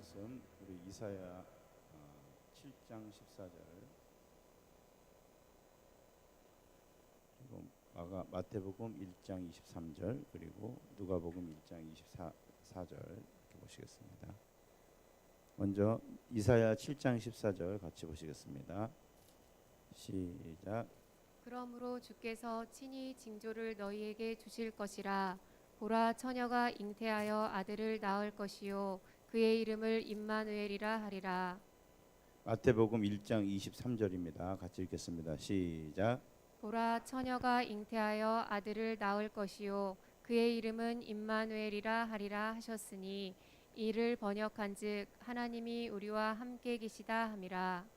말씀 우리 이사야 7장 14절 그리고 마태복음 1장 23절 그리고 누가복음 1장 24절 이렇게 보시겠습니다. 먼저 이사야 7장 14절 같이 보시겠습니다. 시작. 그러므로 주께서 친히 징조를 너희에게 주실 것이라. 보라, 처녀가 잉태하여 아들을 낳을 것이요 그의 이름을 임마누엘이라 하리라. 마태복음 1장 23절입니다. 같이 읽겠습니다. 시작. 보라, 처녀가 잉태하여 아들을 낳을 것이요 그의 이름은 임마누엘이라 하리라 하셨으니 이를 번역한즉 하나님이 우리와 함께 계시다 함이라.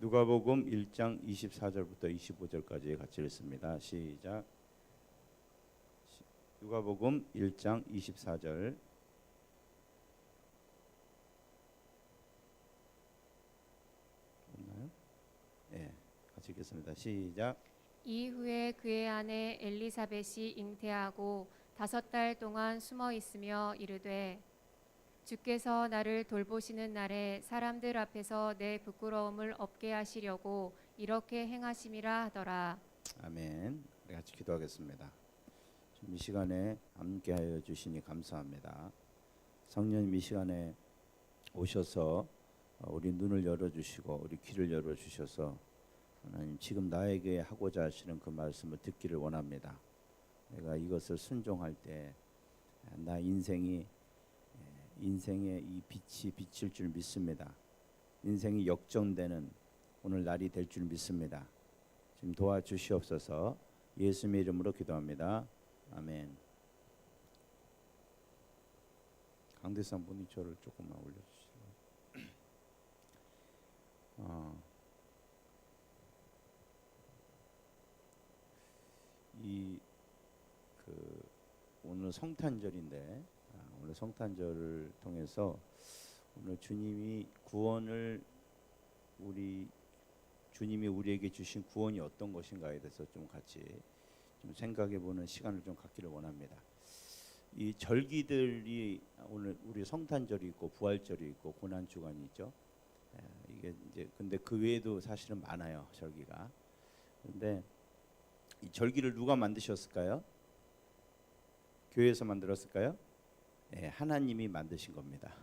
누가복음 1장 24절부터 25절까지 같이 읽습니다. 시작. 누가복음 1장 24절. 없나요? 네, 같이 읽겠습니다. 시작. 이후에 그의 아내 엘리사벳이 잉태하고 5달 동안 숨어 있으며 이르되 주께서 나를 돌보시는 날에 사람들 앞에서 내 부끄러움을 없게 하시려고 이렇게 행하심이라 하더라. 아멘. 우리 같이 기도하겠습니다. 이 시간에 함께하여 주시니 감사합니다. 성령님 이 시간에 오셔서 우리 눈을 열어주시고 우리 귀를 열어주셔서 하나님 지금 나에게 하고자 하시는 그 말씀을 듣기를 원합니다. 내가 이것을 순종할 때 나 인생의 이 빛이 비칠 줄 믿습니다. 인생이 역전되는 오늘 날이 될 줄 믿습니다. 지금 도와주시옵소서. 예수님의 이름으로 기도합니다. 아멘. 강대상 분이 저를 조금만 올려주시죠. 오늘 성탄절인데 오늘 성탄절을 통해서 오늘 주님이 주님이 우리에게 주신 구원이 어떤 것인가에 대해서 좀 같이 좀 생각해보는 시간을 좀 갖기를 원합니다. 이 절기들이 오늘 우리 성탄절이 있고 부활절이 있고 고난 주간이 있죠. 이게 이제 근데 그 외에도 사실은 많아요, 절기가. 근데 이 절기를 누가 만드셨을까요? 교회에서 만들었을까요? 네, 하나님이 만드신 겁니다.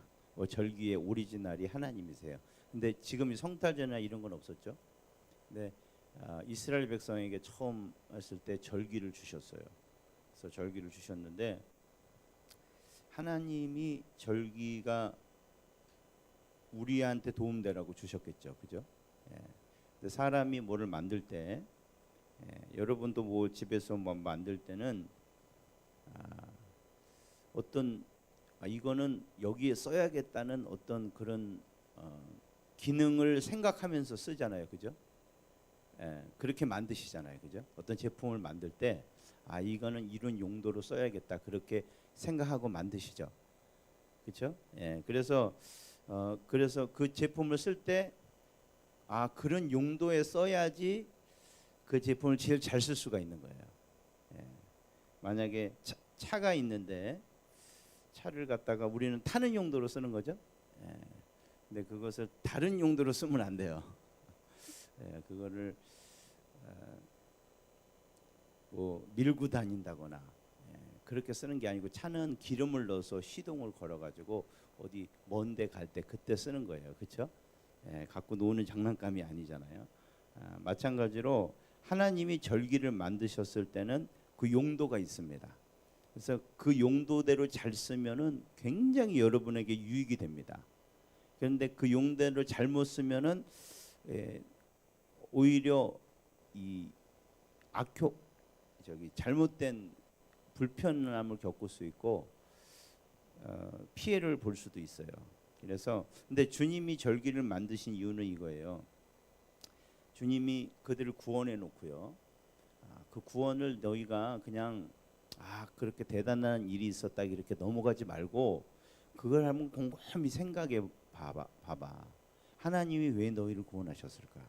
절기의 오리지널이 하나님이세요. 근데 지금 이 성탄절이나 이런 건 없었죠. 근데 이스라엘 백성에게 처음 했을 때 절기를 주셨어요. 그래서 절기를 주셨는데 하나님이 절기가 우리한테 도움되라고 주셨겠죠, 그죠? 근데 사람이 뭐를 만들 때 여러분도 뭐 집에서 뭐 만들 때는 이거는 여기에 써야겠다는 어떤 그런 기능을 생각하면서 쓰잖아요, 그죠? 그렇게 만드시잖아요, 그죠? 어떤 제품을 만들 때 이거는 이런 용도로 써야겠다 그렇게 생각하고 만드시죠, 그렇죠? 그래서 그 제품을 쓸 때 그런 용도에 써야지 그 제품을 제일 잘 쓸 수가 있는 거예요. 만약에 차가 있는데 차를 갖다가 우리는 타는 용도로 쓰는 거죠. 근데 그것을 다른 용도로 쓰면 안 돼요. 그거를 뭐 밀고 다닌다거나 그렇게 쓰는 게 아니고 차는 기름을 넣어서 시동을 걸어가지고 어디 먼데 갈 때 그때 쓰는 거예요, 그렇죠? 갖고 노는 장난감이 아니잖아요. 마찬가지로 하나님이 절기를 만드셨을 때는 그 용도가 있습니다. 그래서 그 용도대로 잘 쓰면은 굉장히 여러분에게 유익이 됩니다. 그런데 그 용도대로 잘못 쓰면은 오히려 이 잘못된 불편함을 겪을 수 있고 피해를 볼 수도 있어요. 그래서 근데 주님이 절기를 만드신 이유는 이거예요. 주님이 그들을 구원해 놓고요. 그 구원을 너희가 그냥 그렇게 대단한 일이 있었다 이렇게 넘어가지 말고 그걸 한번 곰곰이 생각해 봐봐. 하나님이 왜 너희를 구원하셨을까?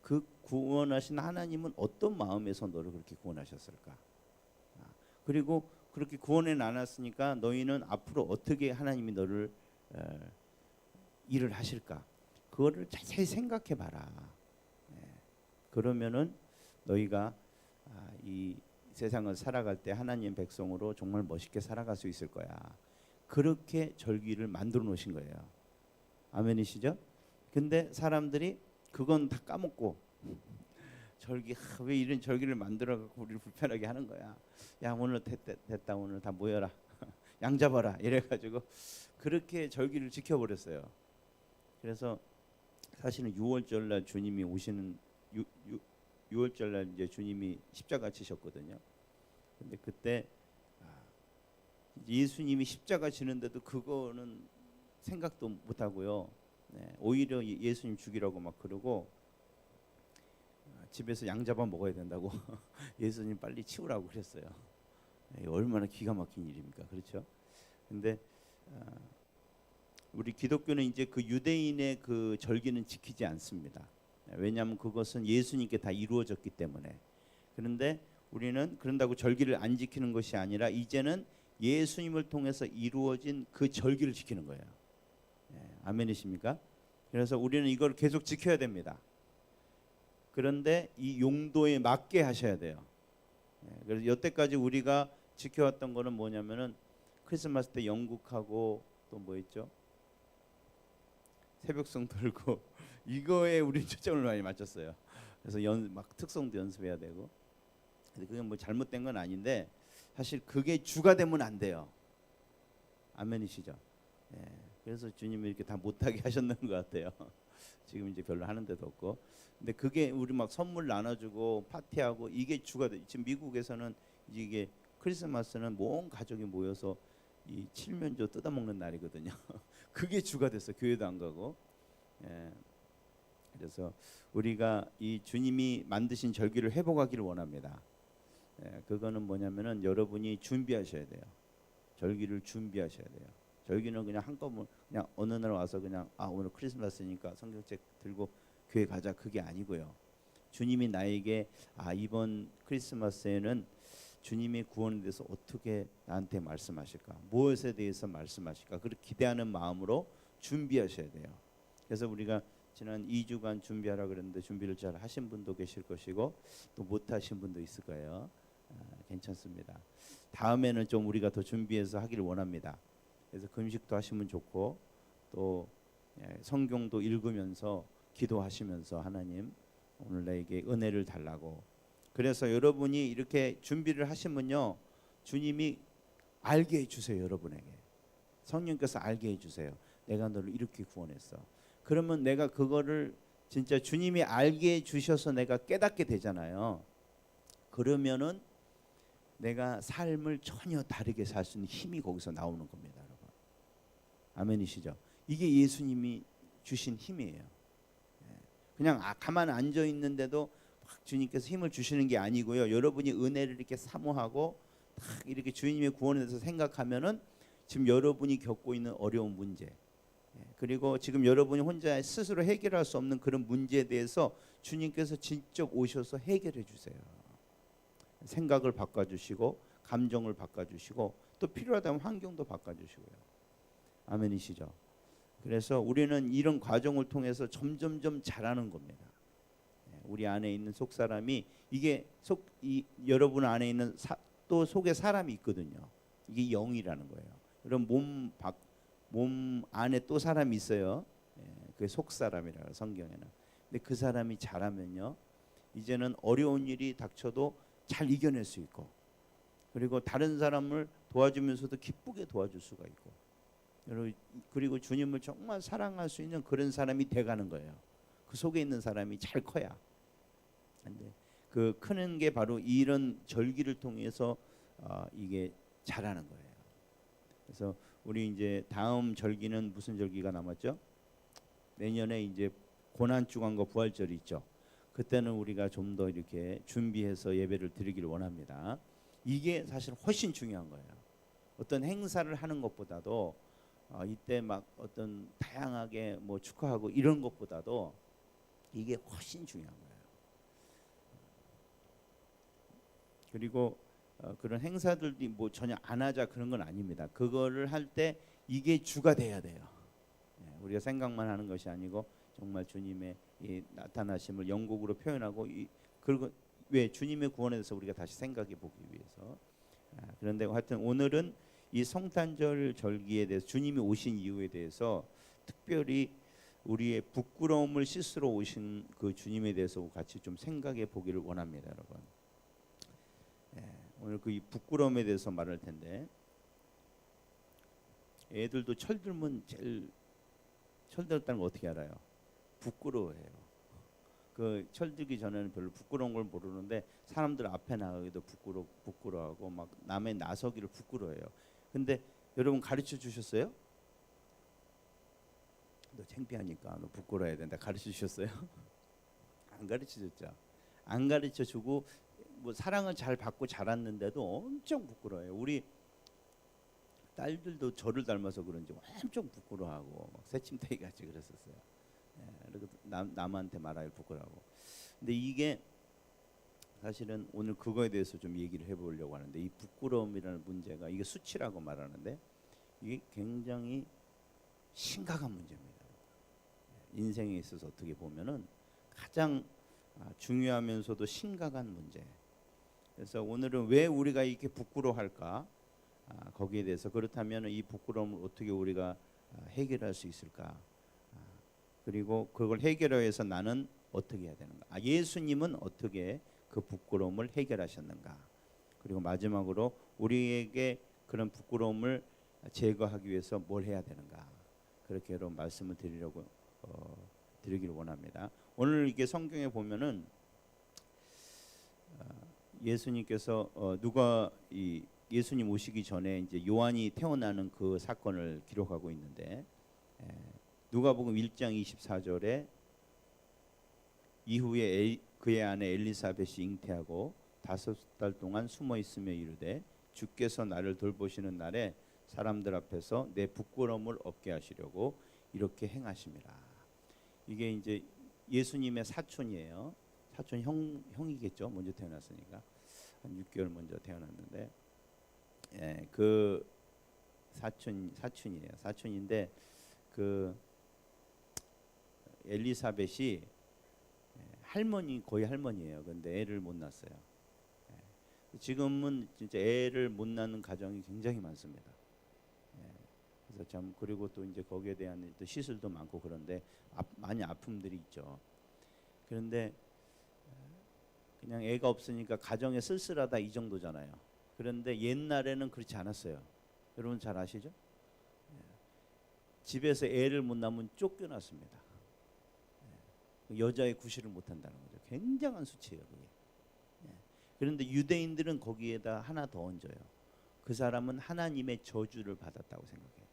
그 구원하신 하나님은 어떤 마음에서 너를 그렇게 구원하셨을까? 그리고 그렇게 구원해 놨으니까 너희는 앞으로 어떻게 하나님이 너를 일을 하실까? 그거를 자세히 생각해 봐라. 그러면은 너희가 이 세상을 살아갈 때 하나님 백성으로 정말 멋있게 살아갈 수 있을 거야. 그렇게 절기를 만들어 놓으신 거예요. 아멘이시죠? 근데 사람들이 그건 다 까먹고 절기 왜 이런 절기를 만들어 갖고 우리를 불편하게 하는 거야. 야 오늘 됐다 오늘 다 모여라. 양 잡아라 이래가지고 그렇게 절기를 지켜버렸어요. 그래서 사실은 6월절 날 주님이 오시는 6월절 날 이제 주님이 십자가 지셨거든요. 근데 그때 예수님이 십자가 지는데도 그거는 생각도 못 하고요. 오히려 예수님 죽이라고 막 그러고 집에서 양 잡아 먹어야 된다고 예수님 빨리 치우라고 그랬어요. 얼마나 기가 막힌 일입니까, 그렇죠? 근데 우리 기독교는 이제 그 유대인의 그 절기는 지키지 않습니다. 왜냐하면 그것은 예수님께 다 이루어졌기 때문에. 그런데 우리는 그런다고 절기를 안 지키는 것이 아니라 이제는 예수님을 통해서 이루어진 그 절기를 지키는 거예요. 아멘이십니까? 그래서 우리는 이걸 계속 지켜야 됩니다. 그런데 이 용도에 맞게 하셔야 돼요. 그래서 여태까지 우리가 지켜왔던 거는 뭐냐면은 크리스마스 때 영국하고 또 뭐 있죠? 새벽송 돌고 이거에 우리 초점을 많이 맞췄어요. 그래서 막 특송도 연습해야 되고. 근데 그게 뭐 잘못된 건 아닌데 사실 그게 주가 되면 안 돼요. 아멘이시죠? 그래서 주님이 이렇게 다 못하게 하셨는 것 같아요. 지금 이제 별로 하는 데도 없고. 근데 그게 우리 막 선물 나눠주고 파티하고 이게 주가 돼. 지금 미국에서는 이게 크리스마스는 온 가족이 모여서 이 칠면조 뜯어먹는 날이거든요. 그게 주가 됐어. 교회도 안 가고. 그래서 우리가 이 주님이 만드신 절기를 회복하기를 원합니다. 그거는 뭐냐면은 여러분이 준비하셔야 돼요. 절기를 준비하셔야 돼요. 절기는 그냥 한꺼번에 그냥 어느 날 와서 그냥 오늘 크리스마스니까 성경책 들고 교회 가자 그게 아니고요. 주님이 나에게 이번 크리스마스에는 주님의 구원에 대해서 어떻게 나한테 말씀하실까? 무엇에 대해서 말씀하실까? 그렇게 기대하는 마음으로 준비하셔야 돼요. 그래서 우리가 지난 2주간 준비하라 그랬는데 준비를 잘 하신 분도 계실 것이고 또 못 하신 분도 있을 거예요. 괜찮습니다. 다음에는 좀 우리가 더 준비해서 하기를 원합니다. 그래서 금식도 하시면 좋고 또 성경도 읽으면서 기도하시면서 하나님 오늘 나에게 은혜를 달라고. 그래서 여러분이 이렇게 준비를 하시면요 주님이 알게 해주세요. 여러분에게 성령께서 알게 해주세요. 내가 너를 이렇게 구원했어. 그러면 내가 그거를 진짜 주님이 알게 해주셔서 내가 깨닫게 되잖아요. 그러면은 내가 삶을 전혀 다르게 살 수 있는 힘이 거기서 나오는 겁니다. 여러분. 아멘이시죠? 이게 예수님이 주신 힘이에요. 그냥 가만 앉아 있는데도 막 주님께서 힘을 주시는 게 아니고요. 여러분이 은혜를 이렇게 사모하고 딱 이렇게 주님의 구원에 대해서 생각하면은 지금 여러분이 겪고 있는 어려운 문제 그리고 지금 여러분이 혼자 스스로 해결할 수 없는 그런 문제에 대해서 주님께서 직접 오셔서 해결해 주세요. 생각을 바꿔주시고 감정을 바꿔주시고 또 필요하다면 환경도 바꿔주시고요. 아멘이시죠? 그래서 우리는 이런 과정을 통해서 점점점 자라는 겁니다. 우리 안에 있는 속 사람이 이게 여러분 안에 있는 또 속에 사람이 있거든요. 이게 영이라는 거예요. 그럼 몸 안에 또 사람이 있어요. 그게 속 사람이라고 성경에는. 근데 그 사람이 자라면요, 이제는 어려운 일이 닥쳐도 잘 이겨낼 수 있고, 그리고 다른 사람을 도와주면서도 기쁘게 도와줄 수가 있고, 그리고 주님을 정말 사랑할 수 있는 그런 사람이 돼가는 거예요. 그 속에 있는 사람이 잘 커야. 근데 그 크는 게 바로 이런 절기를 통해서 이게 자라는 거예요. 그래서 우리 이제 다음 절기는 무슨 절기가 남았죠? 내년에 이제 고난주간과 부활절이 있죠. 그때는 우리가 좀 더 이렇게 준비해서 예배를 드리기를 원합니다. 이게 사실 훨씬 중요한 거예요. 어떤 행사를 하는 것보다도 이때 막 어떤 다양하게 뭐 축하하고 이런 것보다도 이게 훨씬 중요한 거예요. 그리고 그런 행사들도 뭐 전혀 안 하자 그런 건 아닙니다. 그거를 할 때 이게 주가 돼야 돼요. 우리가 생각만 하는 것이 아니고 정말 주님의 이 나타나심을 영국으로 표현하고 그리고 왜 주님의 구원에 대해서 우리가 다시 생각해 보기 위해서. 그런데 하여튼 오늘은 이 성탄절 절기에 대해서 주님이 오신 이유에 대해서 특별히 우리의 부끄러움을 씻으러 오신 그 주님에 대해서 같이 좀 생각해 보기를 원합니다, 여러분. 오늘 그 이 부끄러움에 대해서 말할 텐데, 애들도 철들면 제일 철들었다는 거 어떻게 알아요? 부끄러워해요. 그 철들기 전에는 별로 부끄러운 걸 모르는데 사람들 앞에 나가기도 부끄러워하고 막 남의 나서기를 부끄러워해요. 근데 여러분 가르쳐 주셨어요? 너 창피하니까 너 부끄러워야 된다. 가르쳐 주셨어요? 안 가르쳐 줬죠. 안 가르쳐 주고 뭐 사랑을 잘 받고 자랐는데도 엄청 부끄러워해요. 우리 딸들도 저를 닮아서 그런지 엄청 부끄러워하고 막 새침대기 같이 그랬었어요. 그리고 남한테 말하기 부끄러워하고. 근데 이게 사실은 오늘 그거에 대해서 좀 얘기를 해보려고 하는데, 이 부끄러움이라는 문제가 이게 수치라고 말하는데 이게 굉장히 심각한 문제입니다. 인생에 있어서 어떻게 보면은 가장 중요하면서도 심각한 문제. 그래서 오늘은 왜 우리가 이렇게 부끄러워할까? 거기에 대해서, 그렇다면 이 부끄러움을 어떻게 우리가 해결할 수 있을까? 그리고 그걸 해결하기 위해서 나는 어떻게 해야 되는가? 예수님은 어떻게 그 부끄러움을 해결하셨는가? 그리고 마지막으로 우리에게 그런 부끄러움을 제거하기 위해서 뭘 해야 되는가? 그렇게 여러분 말씀을 드리기를 원합니다. 오늘 이게 성경에 보면은 예수님께서 예수님 오시기 전에 이제 요한이 태어나는 그 사건을 기록하고 있는데, 누가복음 1장 24절에 이후에 그의 아내 엘리사벳이 잉태하고 5달 동안 숨어 있으며 이르되 주께서 나를 돌보시는 날에 사람들 앞에서 내 부끄러움을 없게 하시려고 이렇게 행하심이라. 이게 이제 예수님의 사촌이에요. 사촌 형이겠죠. 먼저 태어났으니까 한 6개월 먼저 태어났는데, 그 사촌이에요. 사촌인데 그 엘리사벳이 거의 할머니예요. 근데 애를 못 낳았어요. 지금은 진짜 애를 못 낳는 가정이 굉장히 많습니다. 그래서 참, 그리고 또 이제 거기에 대한 또 시술도 많고 그런데 많이 아픔들이 있죠. 그런데 그냥 애가 없으니까 가정에 쓸쓸하다 이 정도잖아요. 그런데 옛날에는 그렇지 않았어요. 여러분 잘 아시죠? 집에서 애를 못 낳으면 쫓겨났습니다. 여자의 구실을 못한다는 거죠. 굉장한 수치예요, 그게. 그런데 유대인들은 거기에다 하나 더 얹어요. 그 사람은 하나님의 저주를 받았다고 생각해요.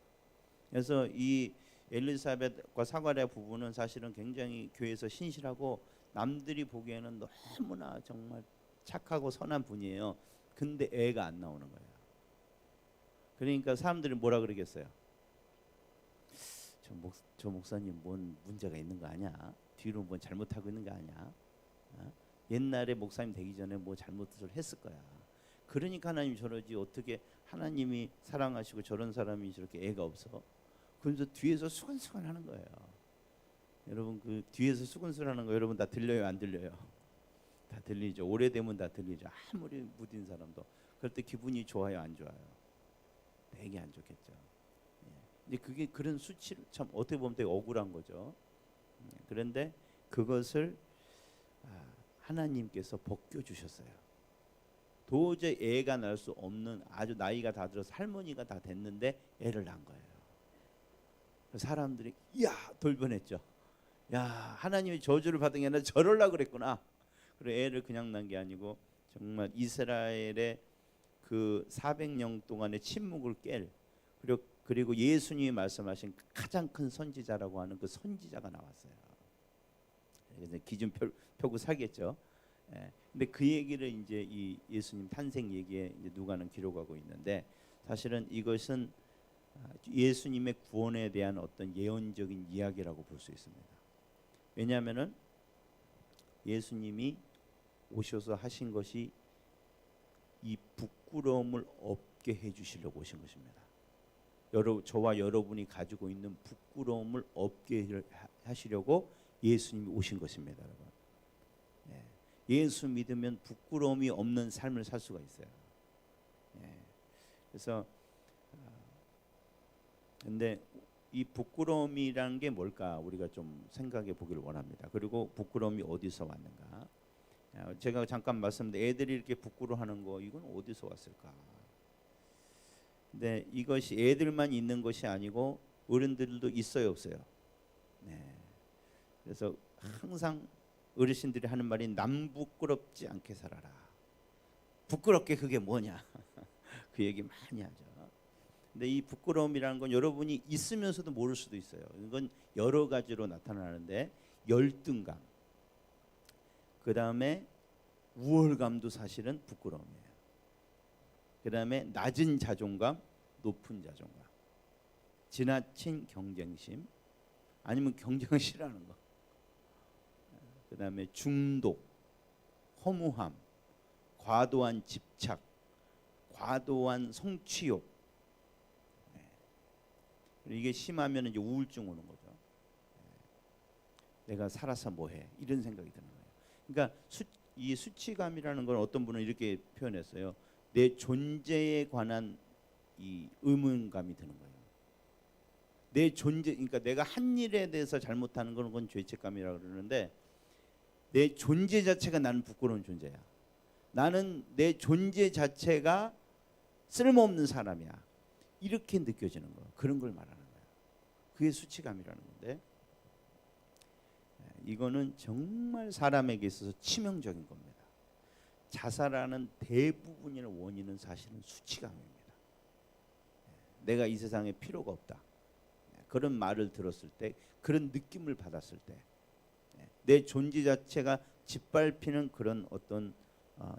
그래서 이 엘리사벳과 사가랴 부부는 사실은 굉장히 교회에서 신실하고 남들이 보기에는 너무나 정말 착하고 선한 분이에요. 근데 애가 안 나오는 거예요. 그러니까 사람들이 뭐라 그러겠어요? 저 목사님 뭔 문제가 있는 거 아니야? 뒤로 뭐 잘못하고 있는 거 아니야? 옛날에 목사님 되기 전에 뭐 잘못을 했을 거야. 그러니까 하나님 저러지, 어떻게 하나님이 사랑하시고 저런 사람이 저렇게 애가 없어? 그래서 뒤에서 수근수근 하는 거예요. 여러분, 그 뒤에서 수근수근 하는 거 여러분 다 들려요, 안 들려요? 다 들리죠. 오래되면 다 들리죠. 아무리 무딘 사람도. 그럴 때 기분이 좋아요, 안 좋아요? 되게 안 좋겠죠. 이제 그게 그런 수치를 참 어떻게 보면 되게 억울한 거죠. 그런데 그것을 하나님께서 벗겨 주셨어요. 도저히 애가 낳을 수 없는, 아주 나이가 다 들어서 할머니가 다 됐는데 애를 낳은 거예요. 사람들이 야 돌변했죠. 야, 하나님이 저주를 받은 게 아니라 저럴라 그랬구나. 그리고 애를 그냥 낳은 게 아니고 정말 이스라엘의 그 400년 동안의 침묵을 깰, 그리고 예수님이 말씀하신 가장 큰 선지자라고 하는 그 선지자가 나왔어요. 그래서 기준 펴고 살겠죠. 근데 그 얘기를 이제 이 예수님 탄생 얘기에 이제 누가는 기록하고 있는데, 사실은 이것은 예수님의 구원에 대한 어떤 예언적인 이야기라고 볼 수 있습니다. 왜냐하면은 예수님이 오셔서 하신 것이 이 부끄러움을 없게 해주시려고 오신 것입니다. 저와 여러분이 가지고 있는 부끄러움을 없게 하시려고 예수님이 오신 것입니다, 여러분. 예수 믿으면 부끄러움이 없는 삶을 살 수가 있어요. 그래서 근데 이 부끄러움이라는 게 뭘까 우리가 좀 생각해 보기를 원합니다. 그리고 부끄러움이 어디서 왔는가? 제가 잠깐 말씀드린 애들이 이렇게 부끄러워하는 거 이건 어디서 왔을까? 근데 이것이 애들만 있는 것이 아니고 어른들도 있어요, 없어요? 그래서 항상 어르신들이 하는 말이 남 부끄럽지 않게 살아라. 부끄럽게 그게 뭐냐? 그 얘기 많이 하죠. 근데 이 부끄러움이라는 건 여러분이 있으면서도 모를 수도 있어요. 이건 여러 가지로 나타나는데 열등감, 그 다음에 우월감도 사실은 부끄러움이에요. 그 다음에 낮은 자존감, 높은 자존감, 지나친 경쟁심, 아니면 경쟁을 싫어하는 거. 그 다음에 중독, 허무함, 과도한 집착, 과도한 성취욕. 이게 심하면 이제 우울증 오는 거죠. 내가 살아서 뭐해? 이런 생각이 드는 거예요. 그러니까 이 수치감이라는 걸 어떤 분은 이렇게 표현했어요. 내 존재에 관한 이 의문감이 드는 거예요. 내 존재, 그러니까 내가 한 일에 대해서 잘못하는 건 죄책감이라고 그러는데 내 존재 자체가 나는 부끄러운 존재야. 나는 내 존재 자체가 쓸모없는 사람이야. 이렇게 느껴지는 거. 그런 걸 말하는 거야. 그게 수치감이라는 건데 이거는 정말 사람에게 있어서 치명적인 겁니다. 자살하는 대부분의 원인은 사실은 수치감입니다. 내가 이 세상에 필요가 없다. 그런 말을 들었을 때, 그런 느낌을 받았을 때, 내 존재 자체가 짓밟히는 그런 어떤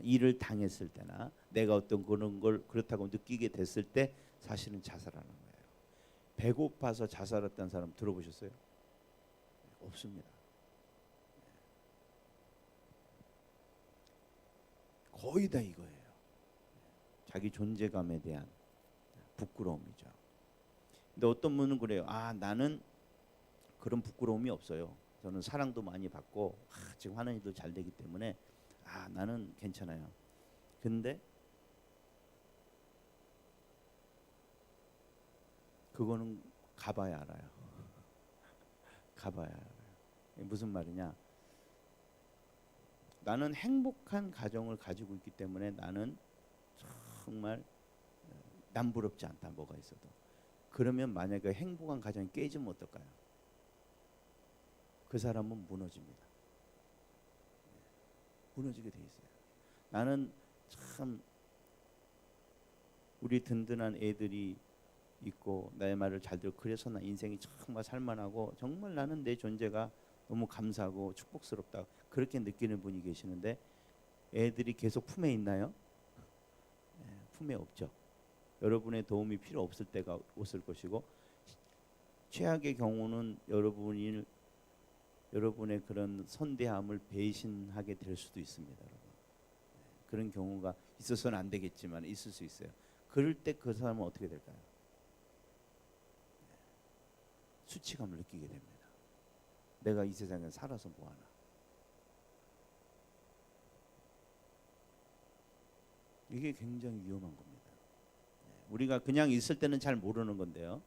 일을 당했을 때나 내가 어떤 그런 걸 그렇다고 느끼게 됐을 때 사실은 자살하는 거예요. 배고파서 자살했다는 사람 들어보셨어요? 없습니다. 거의 다 이거예요. 자기 존재감에 대한 부끄러움이죠. 근데 어떤 분은 그래요. 나는 그런 부끄러움이 없어요. 저는 사랑도 많이 받고 지금 하는 일도 잘 되기 때문에 나는 괜찮아요. 근데 그거는 가봐야 알아요. 가봐야 알아요. 무슨 말이냐? 나는 행복한 가정을 가지고 있기 때문에 나는 정말 남부럽지 않다. 뭐가 있어도. 그러면 만약에 행복한 가정이 깨지면 어떨까요? 그 사람은 무너집니다. 무너지게 돼 있어요. 나는 참 우리 든든한 애들이 있고 나의 말을 잘 들어 그래서 나 인생이 정말 살만하고 정말 나는 내 존재가 너무 감사하고 축복스럽다 그렇게 느끼는 분이 계시는데 애들이 계속 품에 있나요? 품에 없죠. 여러분의 도움이 필요 없을 때가 없을 것이고 최악의 경우는 여러분의 그런 선대함을 배신하게 될 수도 있습니다. 여러분. 그런 경우가 있어서는 안 되겠지만 있을 수 있어요. 그럴 때 그 사람은 어떻게 될까요? 수치감을 느끼게 됩니다. 내가 이 세상에 살아서 뭐하나. 이게 굉장히 위험한 겁니다. 우리가 그냥 있을 때는 잘 모르는 건데요.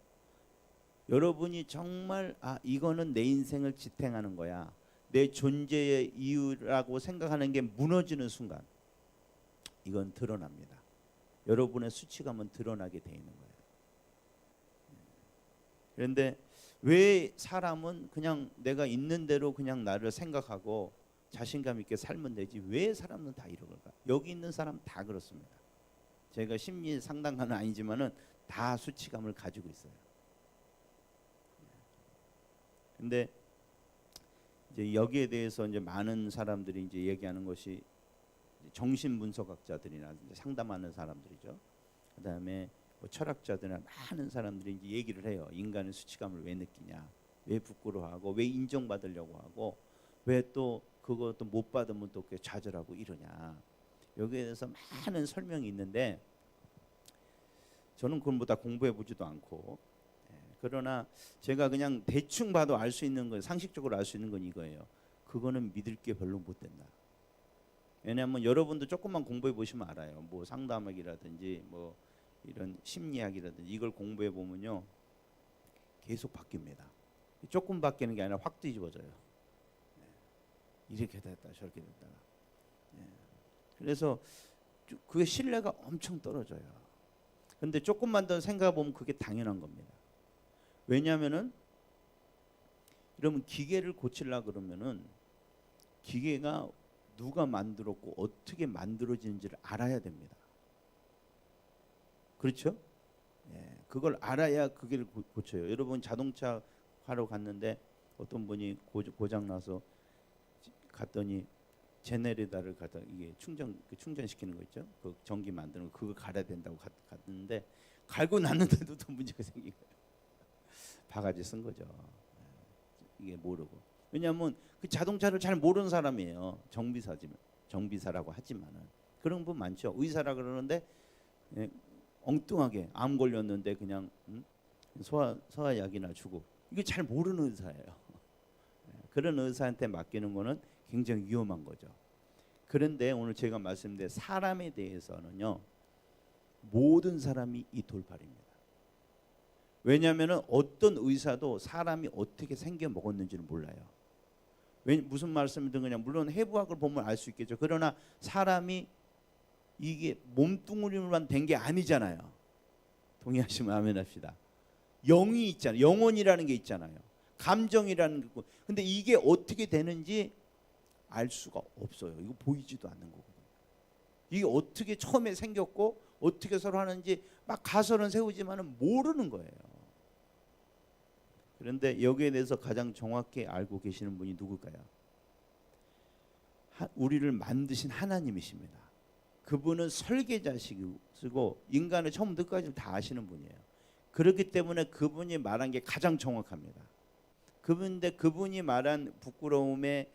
여러분이 정말 이거는 내 인생을 지탱하는 거야. 내 존재의 이유라고 생각하는 게 무너지는 순간 이건 드러납니다. 여러분의 수치감은 드러나게 돼 있는 거예요. 그런데 왜 사람은 그냥 내가 있는 대로 그냥 나를 생각하고 자신감 있게 살면 되지 왜 사람은 다 이러걸까? 여기 있는 사람 다 그렇습니다. 제가 심리 상담가는 아니지만은 다 수치감을 가지고 있어요. 근데 이제 여기에 대해서 이제 많은 사람들이 이제 얘기하는 것이 정신분석학자들이나 이제 상담하는 사람들이죠. 그다음에 뭐 철학자들이나 많은 사람들이 이제 얘기를 해요. 인간은 수치감을 왜 느끼냐? 왜 부끄러워하고 왜 인정받으려고 하고 왜 또 그것도 못 받으면 또 좌절하고 이러냐? 여기에 대해서 많은 설명이 있는데 저는 그것보다 공부해 보지도 않고 그러나 제가 그냥 대충 봐도 알 수 있는 거, 상식적으로 알 수 있는 건 이거예요. 그거는 믿을 게 별로 못 된다. 왜냐하면 여러분도 조금만 공부해 보시면 알아요. 뭐 상담학이라든지 뭐 이런 심리학이라든지 이걸 공부해 보면요 계속 바뀝니다. 조금 바뀌는 게 아니라 확 뒤집어져요. 이렇게 됐다 저렇게 됐다가. 그래서 그게 신뢰가 엄청 떨어져요. 근데 조금만 더 생각해 보면 그게 당연한 겁니다. 왜냐하면은 그러면 기계를 고치려고 그러면은 기계가 누가 만들었고 어떻게 만들어지는지를 알아야 됩니다. 그렇죠? 그걸 알아야 그게 고쳐요. 여러분 자동차 하러 갔는데 어떤 분이 고장 나서 갔더니 제네레이터를 갖다 이게 충전시키는 거 있죠? 그 전기 만드는 거 그거 갈아야 된다고 갔는데 갈고 났는데도 또 문제가 생긴 거예요. 바가지 쓴 거죠. 이게 모르고. 왜냐하면 그 자동차를 잘 모르는 사람이에요. 정비사라고 하지만은 그런 분 많죠. 의사라 그러는데 엉뚱하게 암 걸렸는데 그냥 소화약이나 주고 이게 잘 모르는 의사예요. 그런 의사한테 맡기는 거는 굉장히 위험한 거죠. 그런데 오늘 제가 말씀드린 사람에 대해서는요 모든 사람이 이 돌팔입니다. 왜냐하면 어떤 의사도 사람이 어떻게 생겨 먹었는지는 몰라요. 무슨 말씀이든 그냥 물론 해부학을 보면 알 수 있겠죠. 그러나 사람이 이게 몸뚱아리만 된 게 아니잖아요. 동의하시면 아멘 합시다. 영이 있잖아요. 영혼이라는 게 있잖아요. 감정이라는 게 있고. 근데 이게 어떻게 되는지 알 수가 없어요. 이거 보이지도 않는 거거든요. 이게 어떻게 처음에 생겼고 어떻게 서로 하는지 막 가설은 세우지만은 모르는 거예요. 그런데 여기에 대해서 가장 정확히 알고 계시는 분이 누굴까요? 우리를 만드신 하나님이십니다. 그분은 설계자시고 인간을 처음부터 끝까지 다 아시는 분이에요. 그렇기 때문에 그분이 말한 게 가장 정확합니다. 그분인데 그분이 말한 부끄러움의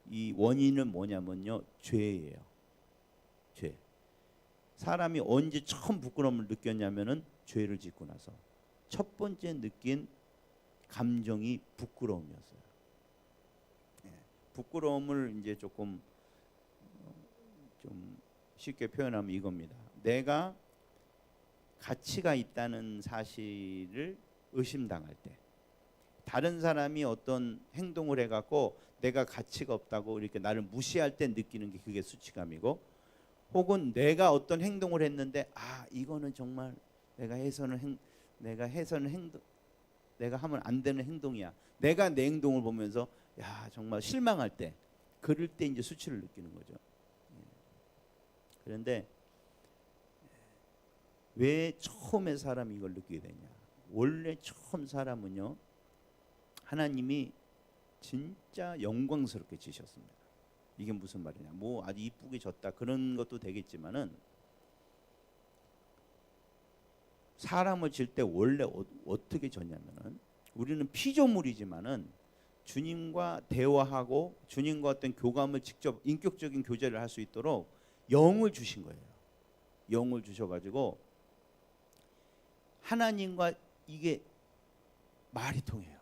이 원인은 뭐냐면요, 죄예요. 죄. 사람이 언제 처음 부끄러움을 느꼈냐면은 죄를 짓고 나서 첫 번째 느낀 감정이 부끄러움이었어요. 부끄러움을 이제 조금 좀 쉽게 표현하면 이겁니다. 내가 가치가 있다는 사실을 의심당할 때, 다른 사람이 어떤 행동을 해갖고 내가 가치가 없다고 이렇게 나를 무시할 때 느끼는 게 그게 수치감이고, 혹은 내가 어떤 행동을 했는데 이거는 정말 내가 하면 안 되는 행동이야. 내가 내 행동을 보면서 정말 실망할 때, 그럴 때 이제 수치를 느끼는 거죠. 그런데 왜 처음에 사람이 이걸 느끼게 되냐? 원래 처음 사람은요, 하나님이 진짜 영광스럽게 지으셨습니다. 이게 무슨 말이냐? 뭐 아주 이쁘게 졌다 그런 것도 되겠지만은, 사람을 질 때 원래 어떻게 졌냐면은, 우리는 피조물이지만은 주님과 대화하고 주님과 어떤 교감을 직접 인격적인 교제를 할 수 있도록 영을 주신 거예요. 영을 주셔가지고 하나님과 이게 말이 통해요.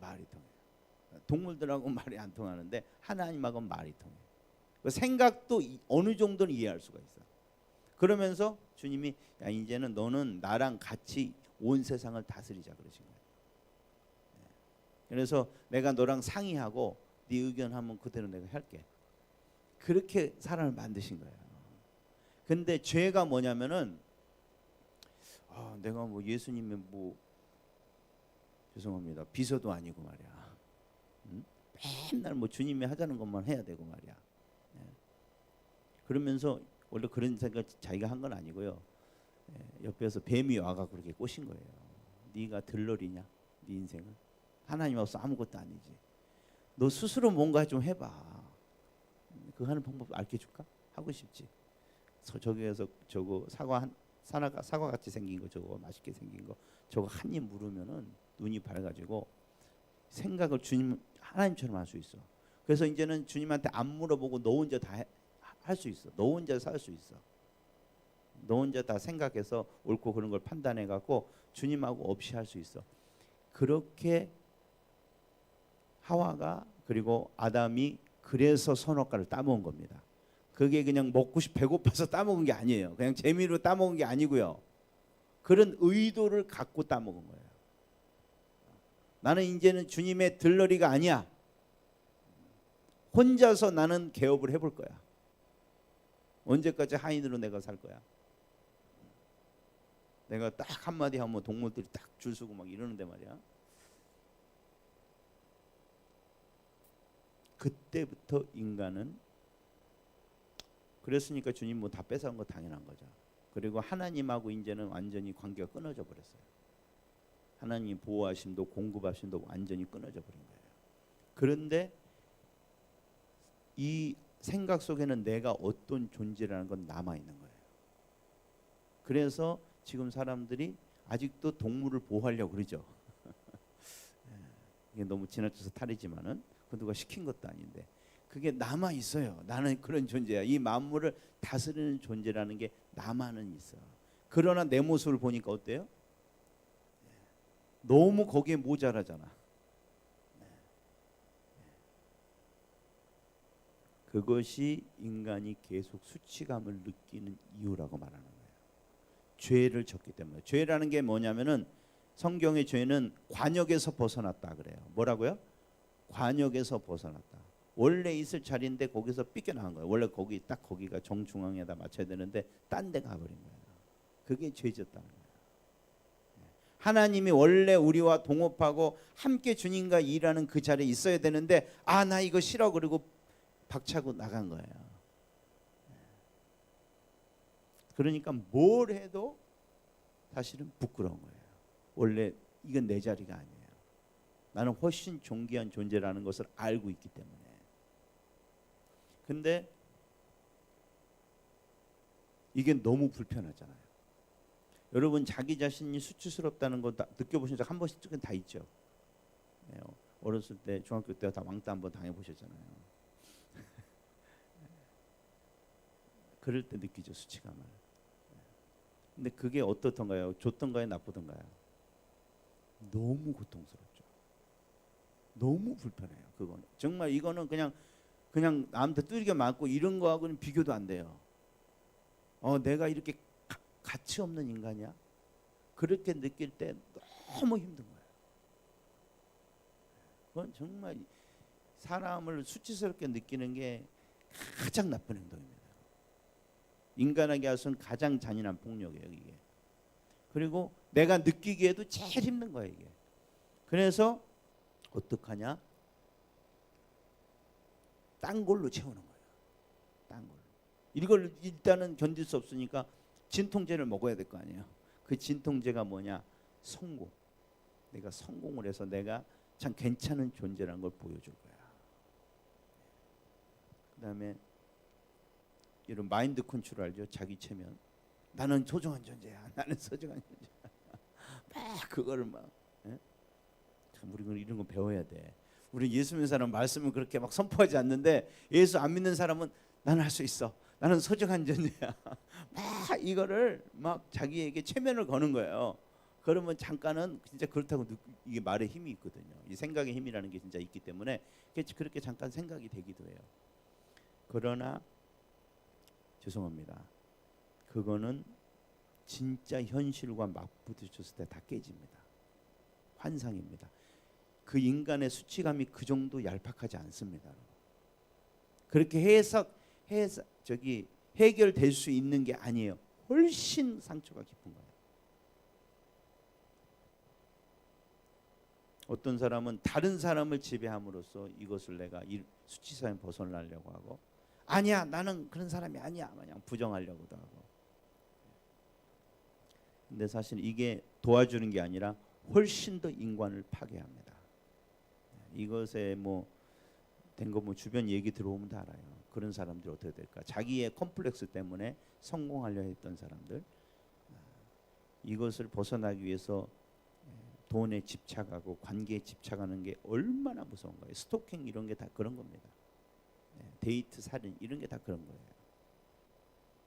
말이 통해요. 동물들하고 말이 안 통하는데 하나님하고 말이 통해요. 생각도 어느 정도는 이해할 수가 있어. 그러면서 주님이 이제는 너는 나랑 같이 온 세상을 다스리자 그러신 거예요. 그래서 내가 너랑 상의하고 네 의견 하면 그대로 내가 할게. 그렇게 사람을 만드신 거예요. 근데 죄가 뭐냐면은 내가 뭐 예수님의 뭐 죄송합니다 비서도 아니고 말이야. 맨날 뭐 주님이 하자는 것만 해야 되고 말이야. 그러면서 원래 그런 생각 자기가 한 건 아니고요. 옆에서 뱀이 와가 그렇게 꼬신 거예요. 네가 들러리냐? 네 인생은 하나님 없어 아무것도 아니지. 너 스스로 뭔가 좀 해봐. 그 하는 방법 알려줄까? 하고 싶지. 저기에서 저거 사과 같이 생긴 거, 저거 맛있게 생긴 거, 저거 한 입 물으면은 눈이 밝아지고 생각을 하나님처럼 할 수 있어. 그래서 이제는 주님한테 안 물어보고 너 혼자 다 할 수 있어. 너 혼자 살 수 있어. 너 혼자 다 생각해서 옳고 그런 걸 판단해 갖고 주님하고 없이 할 수 있어. 그렇게 하와가 그리고 아담이 그래서 선악과를 따먹은 겁니다. 그게 그냥 먹고 배고파서 따먹은 게 아니에요. 그냥 재미로 따먹은 게 아니고요. 그런 의도를 갖고 따먹은 거예요. 나는 이제는 주님의 들러리가 아니야. 혼자서 나는 개업을 해볼 거야. 언제까지 하인으로 내가 살 거야. 내가 딱 한마디 하면 동물들이 딱 줄 서고 막 이러는데 말이야. 그때부터 인간은 그랬으니까 주님 뭐 다 뺏어간 거 당연한 거죠. 그리고 하나님하고 이제는 완전히 관계가 끊어져 버렸어요. 하나님 보호하심도 공급하심도 완전히 끊어져 버린 거예요. 그런데 이 생각 속에는 내가 어떤 존재라는 건 남아 있는 거예요. 그래서 지금 사람들이 아직도 동물을 보호하려고 그러죠. 이게 너무 지나쳐서 탈이지만은 그 누가 시킨 것도 아닌데 그게 남아 있어요. 나는 그런 존재야. 이 만물을 다스리는 존재라는 게 남아는 있어. 그러나 내 모습을 보니까 어때요? 너무 거기에 모자라잖아. 그것이 인간이 계속 수치감을 느끼는 이유라고 말하는 거예요. 죄를 졌기 때문에. 죄라는 게 뭐냐면은 성경의 죄는 관역에서 벗어났다 그래요. 뭐라고요? 관역에서 벗어났다. 원래 있을 자리인데 거기서 삐껴나간 거예요. 원래 거기가 정중앙에다 맞춰야 되는데 딴 데 가버린 거예요. 그게 죄졌다는 거예요. 하나님이 원래 우리와 동업하고 함께 주님과 일하는 그 자리에 있어야 되는데 나 이거 싫어 그리고 박차고 나간 거예요. 그러니까 뭘 해도 사실은 부끄러운 거예요. 원래 이건 내 자리가 아니에요. 나는 훨씬 존귀한 존재라는 것을 알고 있기 때문에. 근데 이게 너무 불편하잖아요. 여러분 자기 자신이 수치스럽다는 거 느껴보신 적 한 번씩은 다 있죠. 어렸을 때 중학교 때 다 왕따 한번 당해보셨잖아요. 그럴 때 느끼죠, 수치감을. 근데 그게 어떻던가요? 좋던가요? 나쁘던가요? 너무 고통스럽죠. 너무 불편해요. 그거는 정말 이거는 그냥 남한테 두들겨 맞고 이런 거하고는 비교도 안 돼요. 내가 이렇게 가치 없는 인간이야? 그렇게 느낄 때 너무 힘든 거예요. 그건 정말 사람을 수치스럽게 느끼는 게 가장 나쁜 행동입니다. 인간에게 하서는 가장 잔인한 폭력이에요, 이게. 그리고 내가 느끼기에도 제일 힘든 거예요, 이게. 그래서 어떡하냐? 딴 걸로 채우는 거예요. 딴 걸로. 이걸 일단은 견딜 수 없으니까 진통제를 먹어야 될 거 아니에요. 그 진통제가 뭐냐? 성공. 내가 성공을 해서 내가 참 괜찮은 존재라는 걸 보여줄 거야. 그다음에 이런 마인드 컨트롤 알죠? 자기 체면. 나는 소중한 존재야. 나는 소중한 존재야. 막 그거를 막. 참 우리는 이런 거 배워야 돼. 우리 예수 믿는 사람 말씀을 그렇게 막 선포하지 않는데 예수 안 믿는 사람은 나는 할 수 있어. 나는 소중한 존재야. 막 이거를 막 자기에게 체면을 거는 거예요. 그러면 잠깐은 진짜 그렇다고 이게 말에 힘이 있거든요. 이 생각의 힘이라는 게 진짜 있기 때문에 그렇게 잠깐 생각이 되기도 해요. 그러나 죄송합니다. 그거는 진짜 현실과 맞부딪혔을 때 다 깨집니다. 환상입니다. 그 인간의 수치감이 그 정도 얄팍하지 않습니다. 그렇게 해결될 수 있는 게 아니에요. 훨씬 상처가 깊은 거예요. 어떤 사람은 다른 사람을 지배함으로써 이것을 내가 이 수치감에 벗어나려고 하고 아니야 나는 그런 사람이 아니야 마냥 부정하려고도 하고. 근데 사실 이게 도와주는 게 아니라 훨씬 더 인간을 파괴합니다. 이것에 된 거 주변 얘기 들어오면 다 알아요. 그런 사람들이 어떻게 될까? 자기의 컴플렉스 때문에 성공하려 했던 사람들, 이것을 벗어나기 위해서 돈에 집착하고 관계에 집착하는 게 얼마나 무서운 거예요. 스토킹 이런 게 다 그런 겁니다. 데이트 살인 이런 게 다 그런 거예요.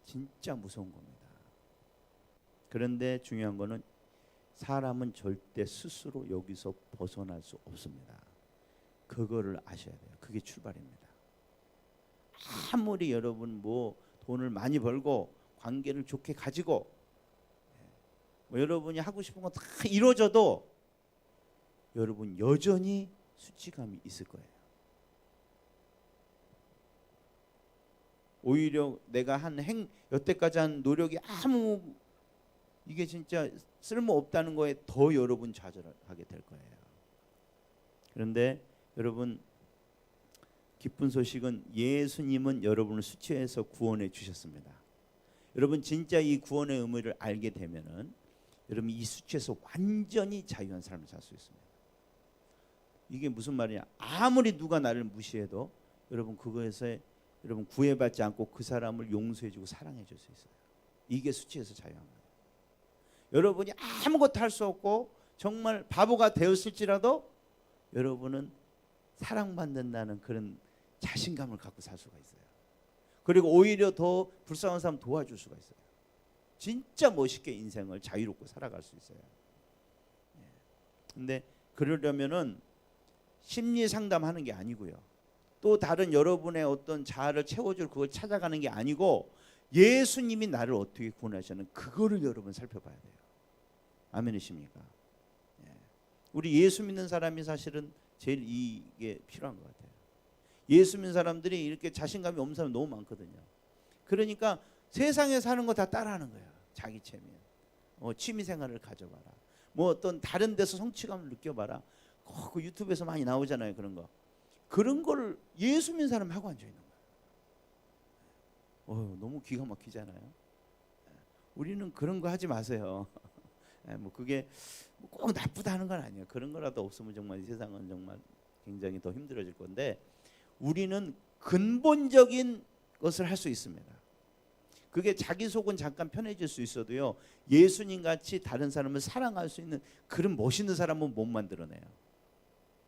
진짜 무서운 겁니다. 그런데 중요한 거는 사람은 절대 스스로 여기서 벗어날 수 없습니다. 그거를 아셔야 돼요. 그게 출발입니다. 아무리 여러분 뭐 돈을 많이 벌고 관계를 좋게 가지고 뭐 여러분이 하고 싶은 거 다 이루어져도 여러분 여전히 수치감이 있을 거예요. 오히려 내가 여태까지 한 노력이 아무 이게 진짜 쓸모 없다는 거에 더 여러분 좌절하게 될 거예요. 그런데 여러분 기쁜 소식은 예수님은 여러분을 수치에서 구원해 주셨습니다. 여러분 진짜 이 구원의 의미를 알게 되면은 여러분 이 수치에서 완전히 자유한 삶을 살 수 있습니다. 이게 무슨 말이냐? 아무리 누가 나를 무시해도 여러분 그거에서 여러분 구애받지 않고 그 사람을 용서해주고 사랑해줄 수 있어요. 이게 수치에서 자유한 거예요. 여러분이 아무것도 할 수 없고 정말 바보가 되었을지라도 여러분은 사랑받는다는 그런 자신감을 갖고 살 수가 있어요. 그리고 오히려 더 불쌍한 사람 도와줄 수가 있어요. 진짜 멋있게 인생을 자유롭고 살아갈 수 있어요. 근데 그러려면은 심리 상담하는 게 아니고요. 또 다른 여러분의 어떤 자아를 채워줄 그걸 찾아가는 게 아니고 예수님이 나를 어떻게 구원하셨는 그거를 여러분 살펴봐야 돼요. 아멘이십니까? 우리 예수 믿는 사람이 사실은 제일 이게 필요한 것 같아요. 예수 믿는 사람들이 이렇게 자신감이 없는 사람 너무 많거든요. 그러니까 세상에 사는 거 다 따라하는 거야. 자기 체면. 취미 생활을 가져봐라. 뭐 어떤 다른 데서 성취감을 느껴봐라. 그 유튜브에서 많이 나오잖아요. 그런 거. 그런 걸 예수 믿는 사람 하고 앉아 있는 거예요. 너무 기가 막히잖아요. 우리는 그런 거 하지 마세요. 뭐 그게 꼭 나쁘다는 건 아니에요. 그런 거라도 없으면 정말 이 세상은 정말 굉장히 더 힘들어질 건데 우리는 근본적인 것을 할 수 있습니다. 그게 자기 속은 잠깐 편해질 수 있어도요. 예수님 같이 다른 사람을 사랑할 수 있는 그런 멋있는 사람은 못 만들어내요.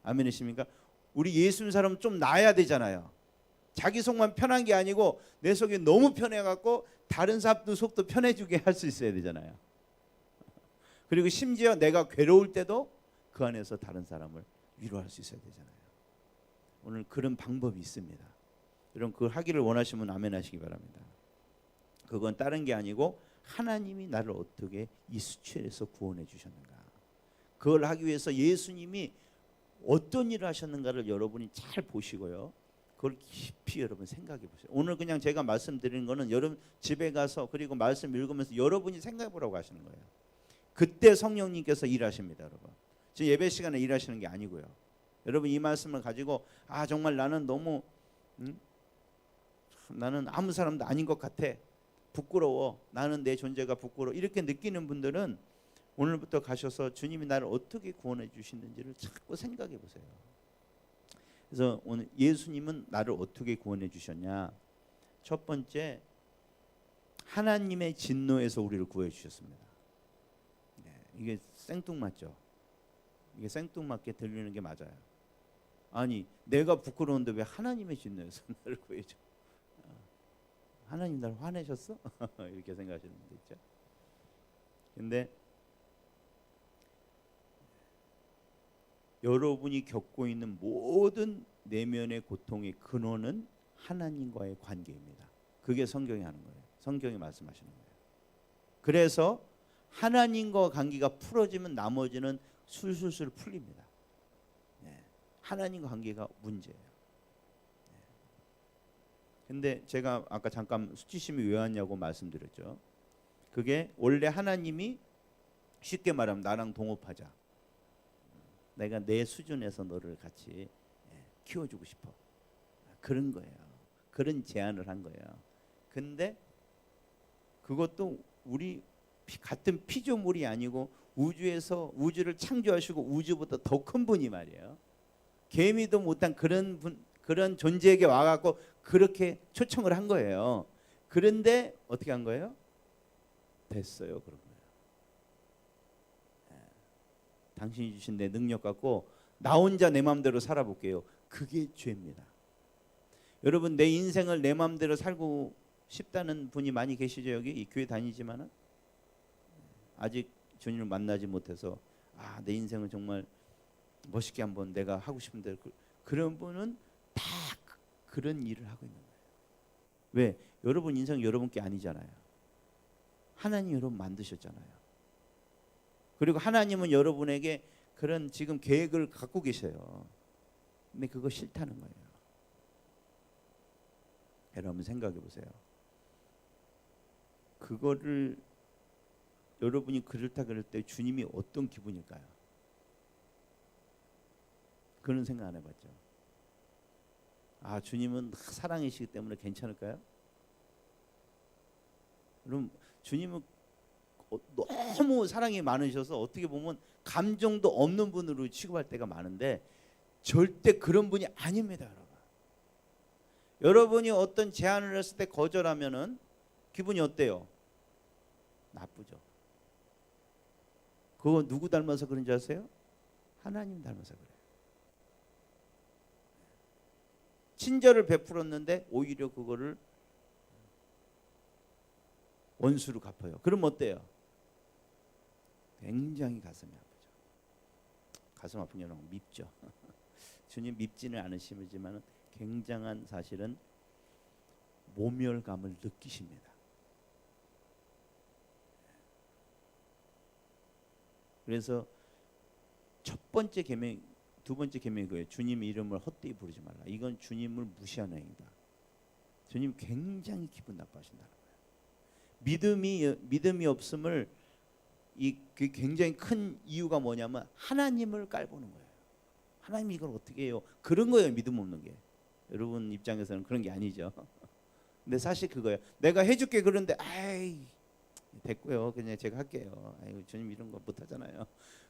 아멘이십니까? 우리 예수 믿는 사람은 좀 나아야 되잖아요. 자기 속만 편한 게 아니고 내 속이 너무 편해갖고 다른 사람도 속도 편해지게 할 수 있어야 되잖아요. 그리고 심지어 내가 괴로울 때도 그 안에서 다른 사람을 위로할 수 있어야 되잖아요. 오늘 그런 방법이 있습니다. 여러분 그걸 하기를 원하시면 아멘 하시기 바랍니다. 그건 다른 게 아니고 하나님이 나를 어떻게 이 수치에서 구원해 주셨는가. 그걸 하기 위해서 예수님이 어떤 일을 하셨는가를 여러분이 잘 보시고요. 그걸 깊이 여러분 생각해 보세요. 오늘 그냥 제가 말씀드리는 거는 여러분 집에 가서 그리고 말씀 읽으면서 여러분이 생각해 보라고 하시는 거예요. 그때 성령님께서 일하십니다, 여러분. 지금 예배 시간에 일하시는 게 아니고요. 여러분 이 말씀을 가지고 정말 나는 너무 나는 아무 사람도 아닌 것 같아. 부끄러워. 나는 내 존재가 부끄러워. 이렇게 느끼는 분들은 오늘부터 가셔서 주님이 나를 어떻게 구원해 주시는지를 자꾸 생각해 보세요. 그래서 오늘 예수님은 나를 어떻게 구원해 주셨냐? 첫 번째, 하나님의 진노에서 우리를 구해 주셨습니다. 이게 생뚱맞죠? 이게 생뚱맞게 들리는 게 맞아요. 아니 내가 부끄러운데 왜 하나님의 진노에서 나를 구해줘? 하나님 날 화내셨어? 이렇게 생각하시는 분들 있죠. 근데 여러분이 겪고 있는 모든 내면의 고통의 근원은 하나님과의 관계입니다. 그게 성경이 하는 거예요. 성경이 말씀하시는 거예요. 그래서 하나님과 관계가 풀어지면 나머지는 술술술 풀립니다. 하나님과 관계가 문제예요. 근데 제가 아까 잠깐 수치심이 왜 왔냐고 말씀드렸죠. 그게 원래 하나님이 쉽게 말하면 나랑 동업하자. 내가 내 수준에서 너를 같이 키워주고 싶어. 그런 거예요. 그런 제안을 한 거예요. 근데 그것도 우리 같은 피조물이 아니고 우주에서 우주를 창조하시고 우주보다 더 큰 분이 말이에요. 개미도 못한 그런 존재에게 와갖고 그렇게 초청을 한 거예요. 그런데 어떻게 한 거예요? 됐어요. 그런 거예요. 당신이 주신 내 능력 갖고 나 혼자 내 마음대로 살아볼게요. 그게 죄입니다. 여러분 내 인생을 내 마음대로 살고 쉽다는 분이 많이 계시죠. 여기 이 교회 다니지만은 아직 주님을 만나지 못해서 내 인생을 정말 멋있게 한번 내가 하고 싶은데 그런 분은 다 그런 일을 하고 있는 거예요. 왜? 여러분 인생 여러분께 아니잖아요. 하나님 여러분 만드셨잖아요. 그리고 하나님은 여러분에게 그런 지금 계획을 갖고 계셔요. 근데 그거 싫다는 거예요. 여러분 생각해 보세요. 그거를 여러분이 그렇다 그럴 때 주님이 어떤 기분일까요? 그런 생각 안 해봤죠. 주님은 사랑이시기 때문에 괜찮을까요? 그럼 주님은 너무 사랑이 많으셔서 어떻게 보면 감정도 없는 분으로 취급할 때가 많은데 절대 그런 분이 아닙니다, 여러분. 여러분이 어떤 제안을 했을 때 거절하면은 기분이 어때요? 나쁘죠. 그거 누구 닮아서 그런 줄 아세요? 하나님 닮아서 그래요. 친절을 베풀었는데 오히려 그거를 원수로 갚아요. 그럼 어때요? 굉장히 가슴이 아프죠. 가슴 아픈 게 너무 밉죠. 주님 밉지는 않으시지만 굉장한 사실은 모멸감을 느끼십니다. 그래서 첫 번째 계명, 두 번째 계명이 그거예요. 주님 이름을 헛되이 부르지 말라. 이건 주님을 무시하는 행위다. 주님 굉장히 기분 나빠하신다는 거예요. 믿음이 없음을 그 굉장히 큰 이유가 뭐냐면 하나님을 깔보는 거예요. 하나님 이걸 어떻게 해요? 그런 거예요. 믿음 없는 게. 여러분 입장에서는 그런 게 아니죠. 근데 사실 그거예요. 내가 해줄게 그런데 됐고요. 그냥 제가 할게요. 주님 이런 거 못하잖아요.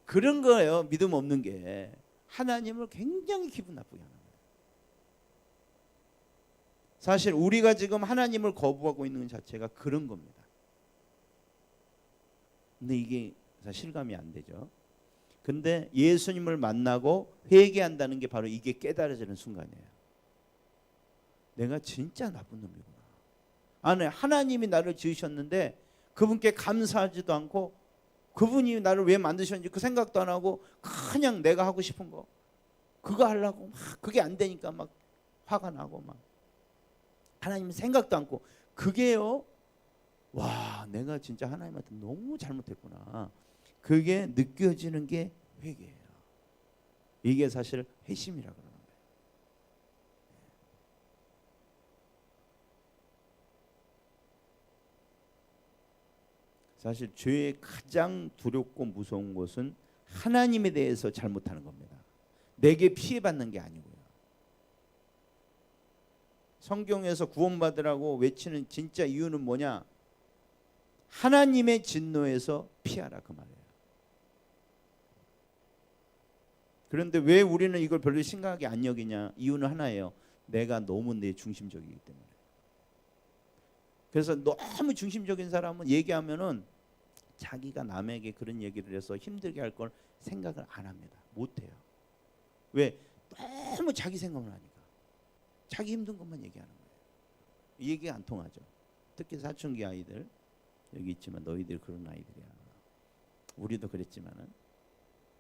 그런 거예요. 믿음 없는 게. 하나님을 굉장히 기분 나쁘게 하는 거예요. 사실 우리가 지금 하나님을 거부하고 있는 자체가 그런 겁니다. 근데 이게 사실 실감이 안 되죠. 근데 예수님을 만나고 회개한다는 게 바로 이게 깨달아지는 순간이에요. 내가 진짜 나쁜 놈이구나. 하나님이 나를 지으셨는데 그분께 감사하지도 않고 그분이 나를 왜 만드셨는지 그 생각도 안 하고 그냥 내가 하고 싶은 거 그거 하려고 막 그게 안 되니까 막 화가 나고 막 하나님 생각도 않고 그게요. 와, 내가 진짜 하나님한테 너무 잘못했구나. 그게 느껴지는 게 회개예요. 이게 사실 회심이라고 그러는 거예요. 사실 죄의 가장 두렵고 무서운 것은 하나님에 대해서 잘못하는 겁니다. 내게 피해받는 게 아니고요. 성경에서 구원받으라고 외치는 진짜 이유는 뭐냐? 하나님의 진노에서 피하라 그 말이에요. 그런데 왜 우리는 이걸 별로 심각하게 안 여기냐? 이유는 하나예요. 내가 너무 내 중심적이기 때문에. 그래서 너무 중심적인 사람은 얘기하면은 자기가 남에게 그런 얘기를 해서 힘들게 할 걸 생각을 안 합니다. 못 해요. 왜? 너무 자기 생각만 하니까. 자기 힘든 것만 얘기하는 거예요. 얘기가 안 통하죠. 특히 사춘기 아이들 여기 있지만 너희들 그런 아이들이야. 우리도 그랬지만은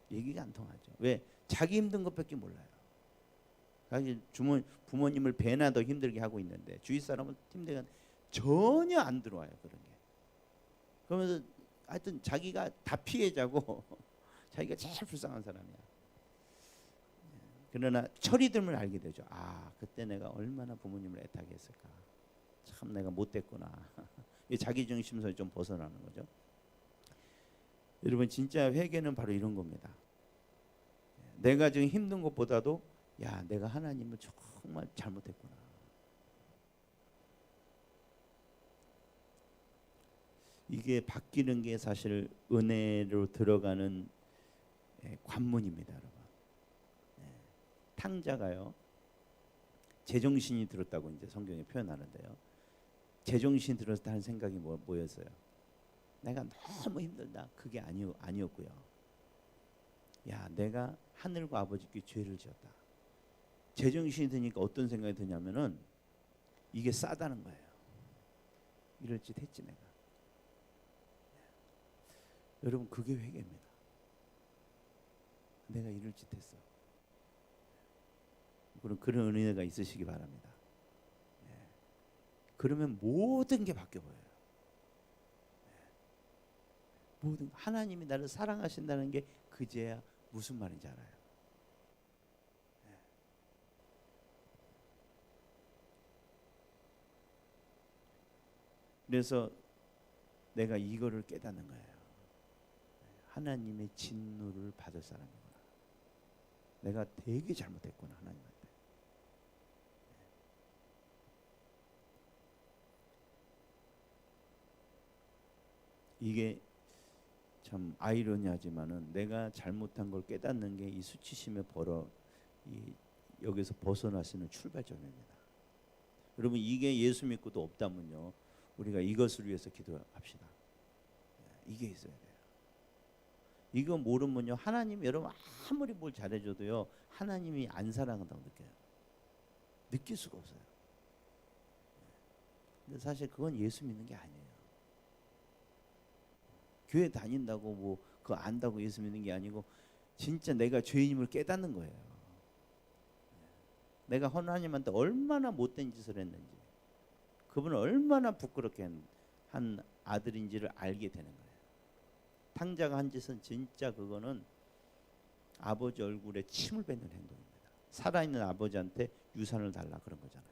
얘기가 안 통하죠. 왜? 자기 힘든 것밖에 몰라요. 사실 부모님을 배나 더 힘들게 하고 있는데 주위 사람은 힘들게 전혀 안 들어와요. 그런 게. 그러면서 하여튼 자기가 다 피해자고 자기가 제일 불쌍한 사람이야. 그러나 철이 들면 알게 되죠. 그때 내가 얼마나 부모님을 애타게 했을까. 참 내가 못됐구나. 자기 중심에서 좀 벗어나는 거죠. 여러분 진짜 회개는 바로 이런 겁니다. 내가 지금 힘든 것보다도 내가 하나님을 정말 잘못했구나. 이게 바뀌는 게 사실 은혜로 들어가는 관문입니다, 여러분. 탕자가요 제정신이 들었다고 이제 성경에 표현하는데요. 제정신이 들었다는 생각이 뭐였어요? 내가 너무 힘들다. 그게 아니었고요. 내가 하늘과 아버지께 죄를 지었다. 제정신이 드니까 어떤 생각이 드냐면은 이게 싸다는 거예요. 이럴 짓 했지 내가. 여러분 그게 회개입니다. 내가 이럴 짓 했어. 그런 은혜가 있으시기 바랍니다. 그러면 모든 게 바뀌어 보여요. 모든 하나님이 나를 사랑하신다는 게 그제야 무슨 말인지 알아요. 그래서 내가 이거를 깨닫는 거예요. 하나님의 진노를 받을 사람이구나. 내가 되게 잘못했구나 하나님한테. 이게 참 아이러니하지만은 내가 잘못한 걸 깨닫는 게 이 수치심의 여기서 벗어나시는 출발점입니다. 여러분 이게 예수 믿고도 없다면요, 우리가 이것을 위해서 기도합시다. 이게 있어야 돼요. 이거 모르면요, 하나님 여러분 아무리 뭘 잘해줘도요, 하나님이 안 사랑한다고 느껴요. 느낄 수가 없어요. 근데 사실 그건 예수 믿는 게 아니에요. 교회 다닌다고 뭐 그거 안다고 예수 믿는 게 아니고 진짜 내가 죄인임을 깨닫는 거예요. 내가 하나님한테 얼마나 못된 짓을 했는지, 그분을 얼마나 부끄럽게 한 아들인지를 알게 되는 거예요. 탕자가 한 짓은 진짜 그거는 아버지 얼굴에 침을 뱉는 행동입니다. 살아있는 아버지한테 유산을 달라 그런 거잖아요.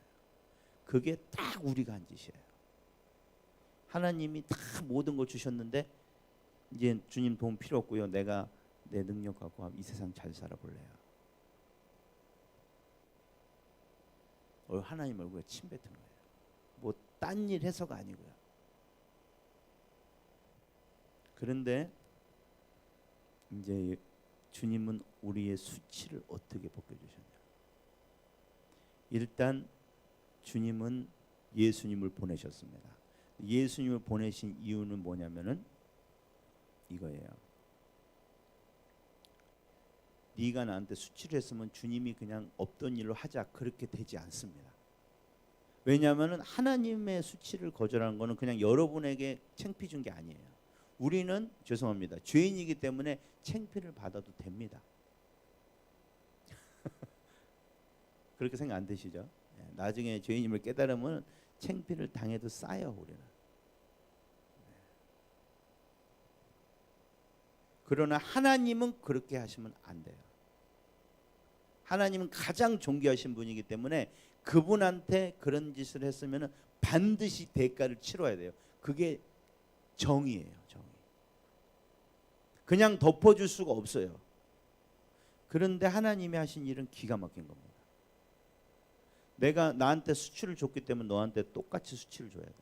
그게 딱 우리가 한 짓이에요. 하나님이 다 모든 걸 주셨는데 이제 주님 도움 필요 없고요, 내가 내 능력 갖고 이 세상 잘 살아볼래요. 하나님 얼굴에 침 뱉은 거예요. 뭐 딴 일 해서가 아니고요. 그런데 이제 주님은 우리의 수치를 어떻게 벗겨주셨냐. 일단 주님은 예수님을 보내셨습니다. 예수님을 보내신 이유는 뭐냐면은 이거예요. 네가 나한테 수치를 했으면 주님이 그냥 없던 일로 하자, 그렇게 되지 않습니다. 왜냐하면 하나님의 수치를 거절하는 것은 그냥 여러분에게 창피 준 게 아니에요. 우리는 죄송합니다, 죄인이기 때문에 창피를 받아도 됩니다. 그렇게 생각 안 드시죠? 나중에 죄인임을 깨달으면 창피를 당해도 싸요 우리는. 그러나 하나님은 그렇게 하시면 안 돼요. 하나님은 가장 존귀하신 분이기 때문에 그분한테 그런 짓을 했으면 반드시 대가를 치러야 돼요. 그게 정의예요. 정의. 그냥 덮어줄 수가 없어요. 그런데 하나님이 하신 일은 기가 막힌 겁니다. 내가 나한테 수치를 줬기 때문에 너한테 똑같이 수치를 줘야 돼.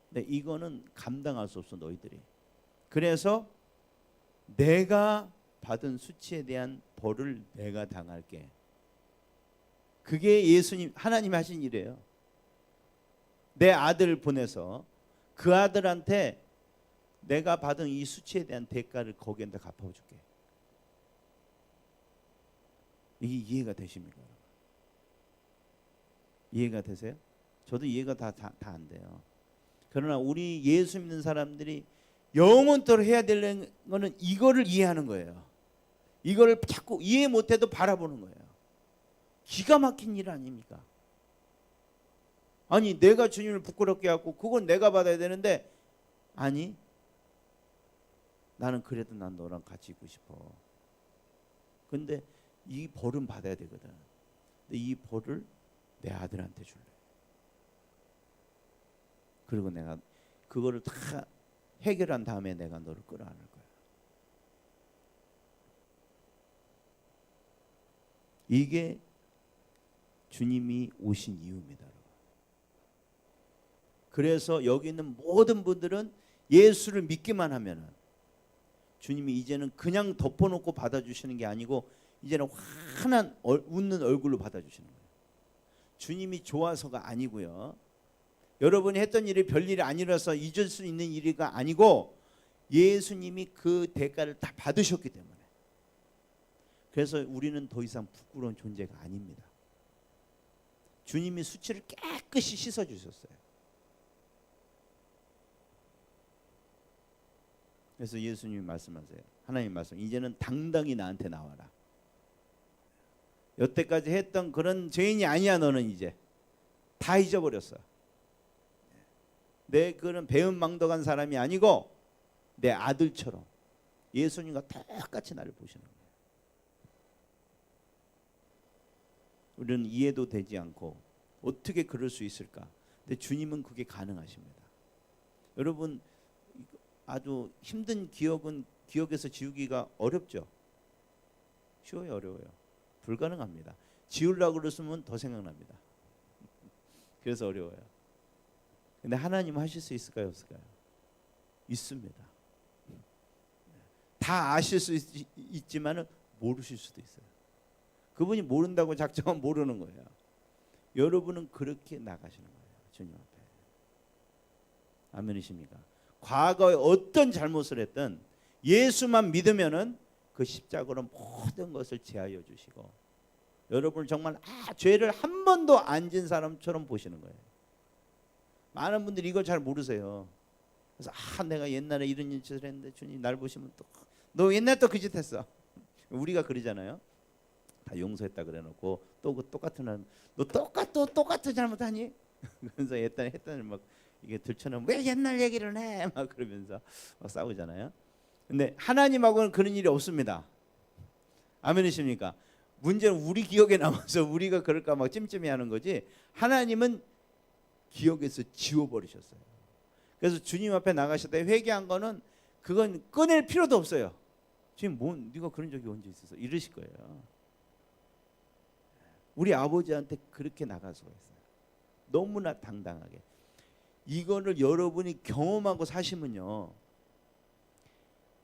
근데 이거는 감당할 수 없어 너희들이. 그래서 내가 받은 수치에 대한 벌을 내가 당할게. 그게 예수님 하나님이 하신 일이에요. 내 아들을 보내서 그 아들한테 내가 받은 이 수치에 대한 대가를 거기에다 갚아줄게. 이게 이해가 되십니까? 이해가 되세요? 저도 이해가 다 안 돼요. 그러나 우리 예수 믿는 사람들이 영원토록 해야 되는 거는 이거를 이해하는 거예요. 이거를 자꾸 이해 못해도 바라보는 거예요. 기가 막힌 일 아닙니까? 아니 내가 주님을 부끄럽게 하고 그건 내가 받아야 되는데, 아니 나는 그래도 난 너랑 같이 있고 싶어. 근데 이 벌은 받아야 되거든. 근데 이 벌을 내 아들한테 줄래. 그리고 내가 그거를 다 해결한 다음에 내가 너를 끌어안을 거야. 이게 주님이 오신 이유입니다. 그래서 여기 있는 모든 분들은 예수를 믿기만 하면은 주님이 이제는 그냥 덮어놓고 받아주시는 게 아니고 이제는 환한 웃는 얼굴로 받아주시는 거예요. 주님이 좋아서가 아니고요, 여러분이 했던 일이 별일이 아니라서 잊을 수 있는 일이가 아니고 예수님이 그 대가를 다 받으셨기 때문에. 그래서 우리는 더 이상 부끄러운 존재가 아닙니다. 주님이 수치를 깨끗이 씻어주셨어요. 그래서 예수님이 말씀하세요. 하나님 말씀. 이제는 당당히 나한테 나와라. 여태까지 했던 그런 죄인이 아니야. 너는 이제 다 잊어버렸어. 내 그런 배은망덕한 사람이 아니고 내 아들처럼 예수님과 똑같이 나를 보시는 거예요. 우리는 이해도 되지 않고 어떻게 그럴 수 있을까? 근데 주님은 그게 가능하십니다. 여러분 아주 힘든 기억에서 지우기가 어렵죠? 쉬워요, 어려워요? 불가능합니다. 지우려고 그랬으면 더 생각납니다. 그래서 어려워요. 근데 하나님 하실 수 있을까요, 없을까요? 있습니다. 다 아실 수 있지만은 모르실 수도 있어요. 그분이 모른다고 작정하면 모르는 거예요. 여러분은 그렇게 나가시는 거예요, 주님 앞에. 아멘이십니까? 과거에 어떤 잘못을 했든 예수만 믿으면은 그 십자가로 모든 것을 제하여 주시고 여러분을 정말 죄를 한 번도 안 진 사람처럼 보시는 거예요. 많은 분들이 이걸 잘 모르세요. 그래서 내가 옛날에 이런 짓을 했는데 주님 날 보시면 또 너 옛날 또 그 짓 했어. 우리가 그러잖아요. 다 용서했다 그래놓고 또 그 똑같은 날 너 똑같은 잘못하니? 그래서 했더니 막 이게 들춰내면 왜 옛날 얘기를 해? 막 그러면서 막 싸우잖아요. 근데 하나님하고는 그런 일이 없습니다. 아멘이십니까? 문제는 우리 기억에 남아서 우리가 그럴까 막 찜찜해하는 거지. 하나님은 기억에서 지워버리셨어요. 그래서 주님 앞에 나가실 때 회개한 거는 그건 꺼낼 필요도 없어요. 지금 네가 그런 적이 언제 있었어? 이러실 거예요. 우리 아버지한테 그렇게 나가서 했어요. 너무나 당당하게. 이거를 여러분이 경험하고 사시면요.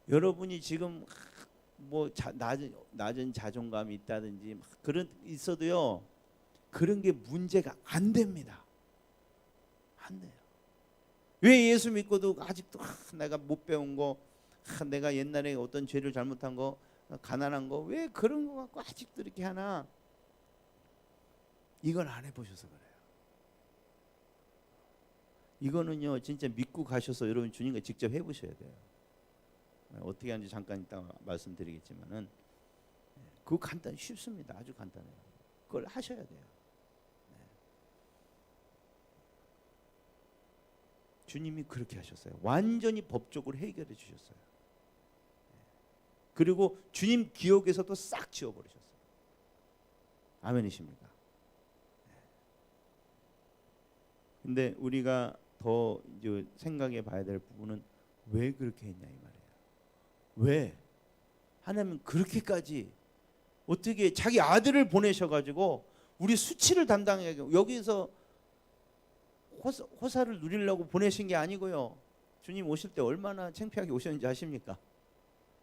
여러분이 지금 뭐 낮은 자존감이 있다든지 그런 있어도요. 그런 게 문제가 안 됩니다. 안 돼요. 왜 예수 믿고도 아직도 내가 못 배운 거, 내가 옛날에 어떤 죄를 잘못한 거, 가난한 거, 왜 그런 거 갖고 아직도 이렇게 하나? 이걸 안 해보셔서 그래요. 이거는요 진짜 믿고 가셔서 여러분 주님과 직접 해보셔야 돼요. 어떻게 하는지 잠깐 이따가 말씀드리겠지만은 그거 간단히 쉽습니다. 아주 간단해요. 그걸 하셔야 돼요. 주님이 그렇게 하셨어요. 완전히 법적으로 해결해 주셨어요. 그리고 주님 기억에서도 싹 지워버리셨어요. 아멘이십니까? 근데 우리가 더 이제 생각해 봐야 될 부분은 왜 그렇게 했냐 이 말이에요. 왜? 하나님은 그렇게까지 어떻게 자기 아들을 보내셔가지고 우리 수치를 담당하게 여기서 호사를 누리려고 보내신 게 아니고요. 주님 오실 때 얼마나 창피하게 오셨는지 아십니까?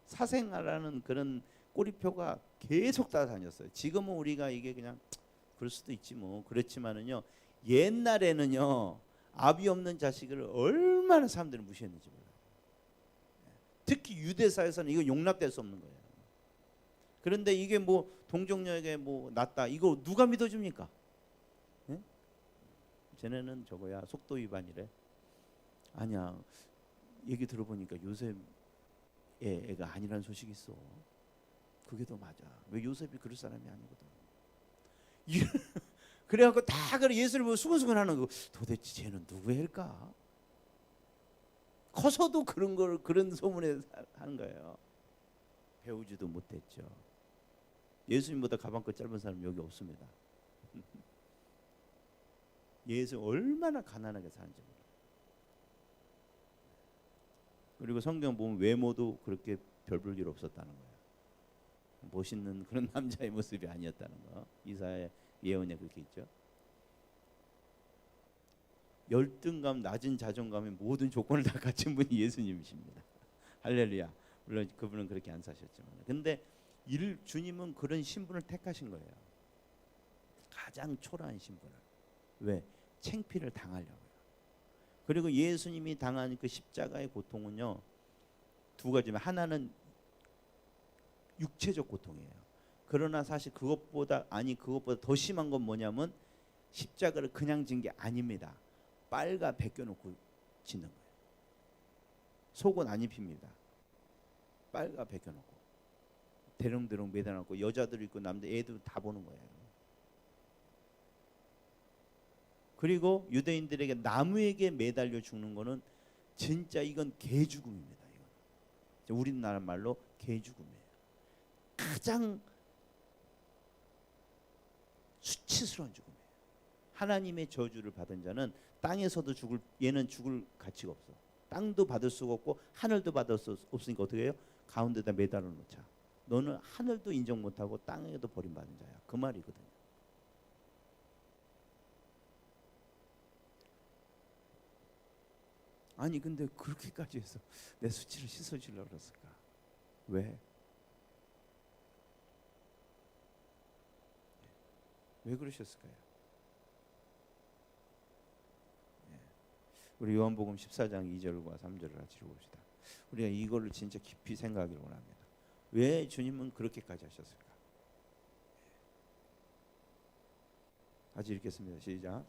사생아라는 그런 꼬리표가 계속 따라다녔어요. 지금은 우리가 이게 그냥 그럴 수도 있지 뭐 그랬지만은요. 옛날에는요. 아비 없는 자식을 얼마나 사람들이 무시했는지 몰라요. 특히 유대사에서는 이거 용납될 수 없는 거예요. 그런데 이게 뭐 동정녀에게 뭐 낫다 이거 누가 믿어줍니까? 예? 쟤네는 저거야 속도 위반이래. 아니야 얘기 들어보니까 요셉의 애가 아니라는 소식이 있어. 그게 더 맞아. 왜 요셉이 그럴 사람이 아니거든. 그래갖고 다 그래 예수를 보고 수근수근하는 거. 도대체 쟤는 누구의 일까? 커서도 그런 소문에 하는 거예요. 배우지도 못했죠. 예수님보다 가방끈 짧은 사람 여기 없습니다. 예수 얼마나 가난하게 사는지 몰라요. 그리고 성경 보면 외모도 그렇게 별 볼 일 없었다는 거예요. 멋있는 그런 남자의 모습이 아니었다는 거. 이사야 예언에 그렇게 있죠. 열등감, 낮은 자존감의 모든 조건을 다 갖춘 분이 예수님이십니다. 할렐루야. 물론 그분은 그렇게 안 사셨지만, 근데 주님은 그런 신분을 택하신 거예요. 가장 초라한 신분을. 왜? 창피를 당하려고요. 그리고 예수님이 당한 그 십자가의 고통은요, 두 가지면 하나는 육체적 고통이에요. 그러나 사실 그것보다 더 심한 건 뭐냐면 십자가를 그냥 진 게 아닙니다. 빨가 벗겨놓고 짓는 거예요. 속은 안 입힙니다. 빨가 벗겨놓고 대롱대롱 매달아놓고 여자들 있고 남자 애들 다 보는 거예요. 그리고 유대인들에게 나무에게 매달려 죽는 거는 진짜 이건 개죽음입니다. 이건 우리나라 말로 개죽음이에요. 가장 수치스러운 죽음이에요. 하나님의 저주를 받은 자는 땅에서도 얘는 죽을 가치가 없어. 땅도 받을 수가 없고 하늘도 받을 수 없으니까 어떻게 해요? 가운데다 매달아 놓자. 너는 하늘도 인정 못하고 땅에도 버림받은 자야. 그 말이거든요. 아니 근데 그렇게까지 해서 내 수치를 씻어주려고 그랬을까? 왜? 왜 그러셨을까요? 우리 요한복음 14장 2절과 3절을 같이 읽읍시다. 우리가 이거를 진짜 깊이 생각하기를 원합니다. 왜 주님은 그렇게까지 하셨을까? 같이 읽겠습니다. 시작.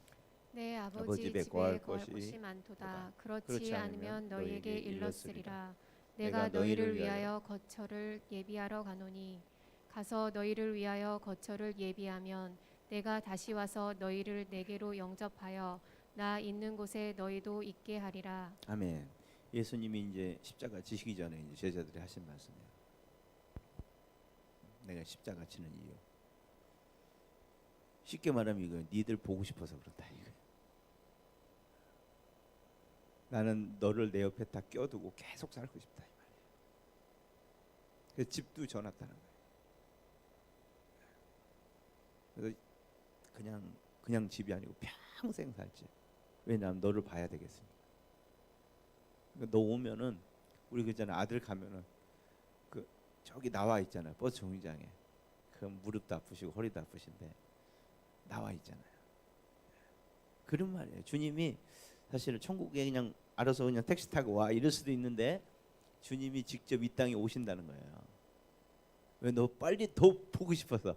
내 아버지 아버지 집에 집에 거할 거할 곳이 것이 많도다. 그렇지 그렇지 않으면 않으면 너희에게 너희에게 일렀으리라. 내가 내가 너희를 너희를 위하여 거처를 예비하러 가노니 가서 너희를 위하여 거처를 예비하면 내가 다시 와서 너희를 내게로 영접하여 나 있는 곳에 너희도 있게 하리라. 아멘. 예수님이 이제 십자가 지시기 전에 이제 제자들이 하신 말씀이에요. 내가 십자가 치는 이유. 쉽게 말하면 이거 니들 보고 싶어서 그렇다 이거. 나는 너를 내 옆에 딱 껴두고 계속 살고 싶다 이 말이에요. 그래서 집도 져놨다는 거예요. 그래서 그냥 집이 아니고 평생 살지. 왜냐하면 너를 봐야 되겠으니까. 그러니까 너 오면은 우리 그잖아 아들 가면은 그 저기 나와 있잖아요. 버스 정류장에 그 무릎도 아프시고 허리도 아프신데 나와 있잖아요. 그런 말이에요. 주님이 사실은 천국에 그냥 알아서 그냥 택시 타고 와 이럴 수도 있는데 주님이 직접 이 땅에 오신다는 거예요. 왜 너 빨리 더 보고 싶어서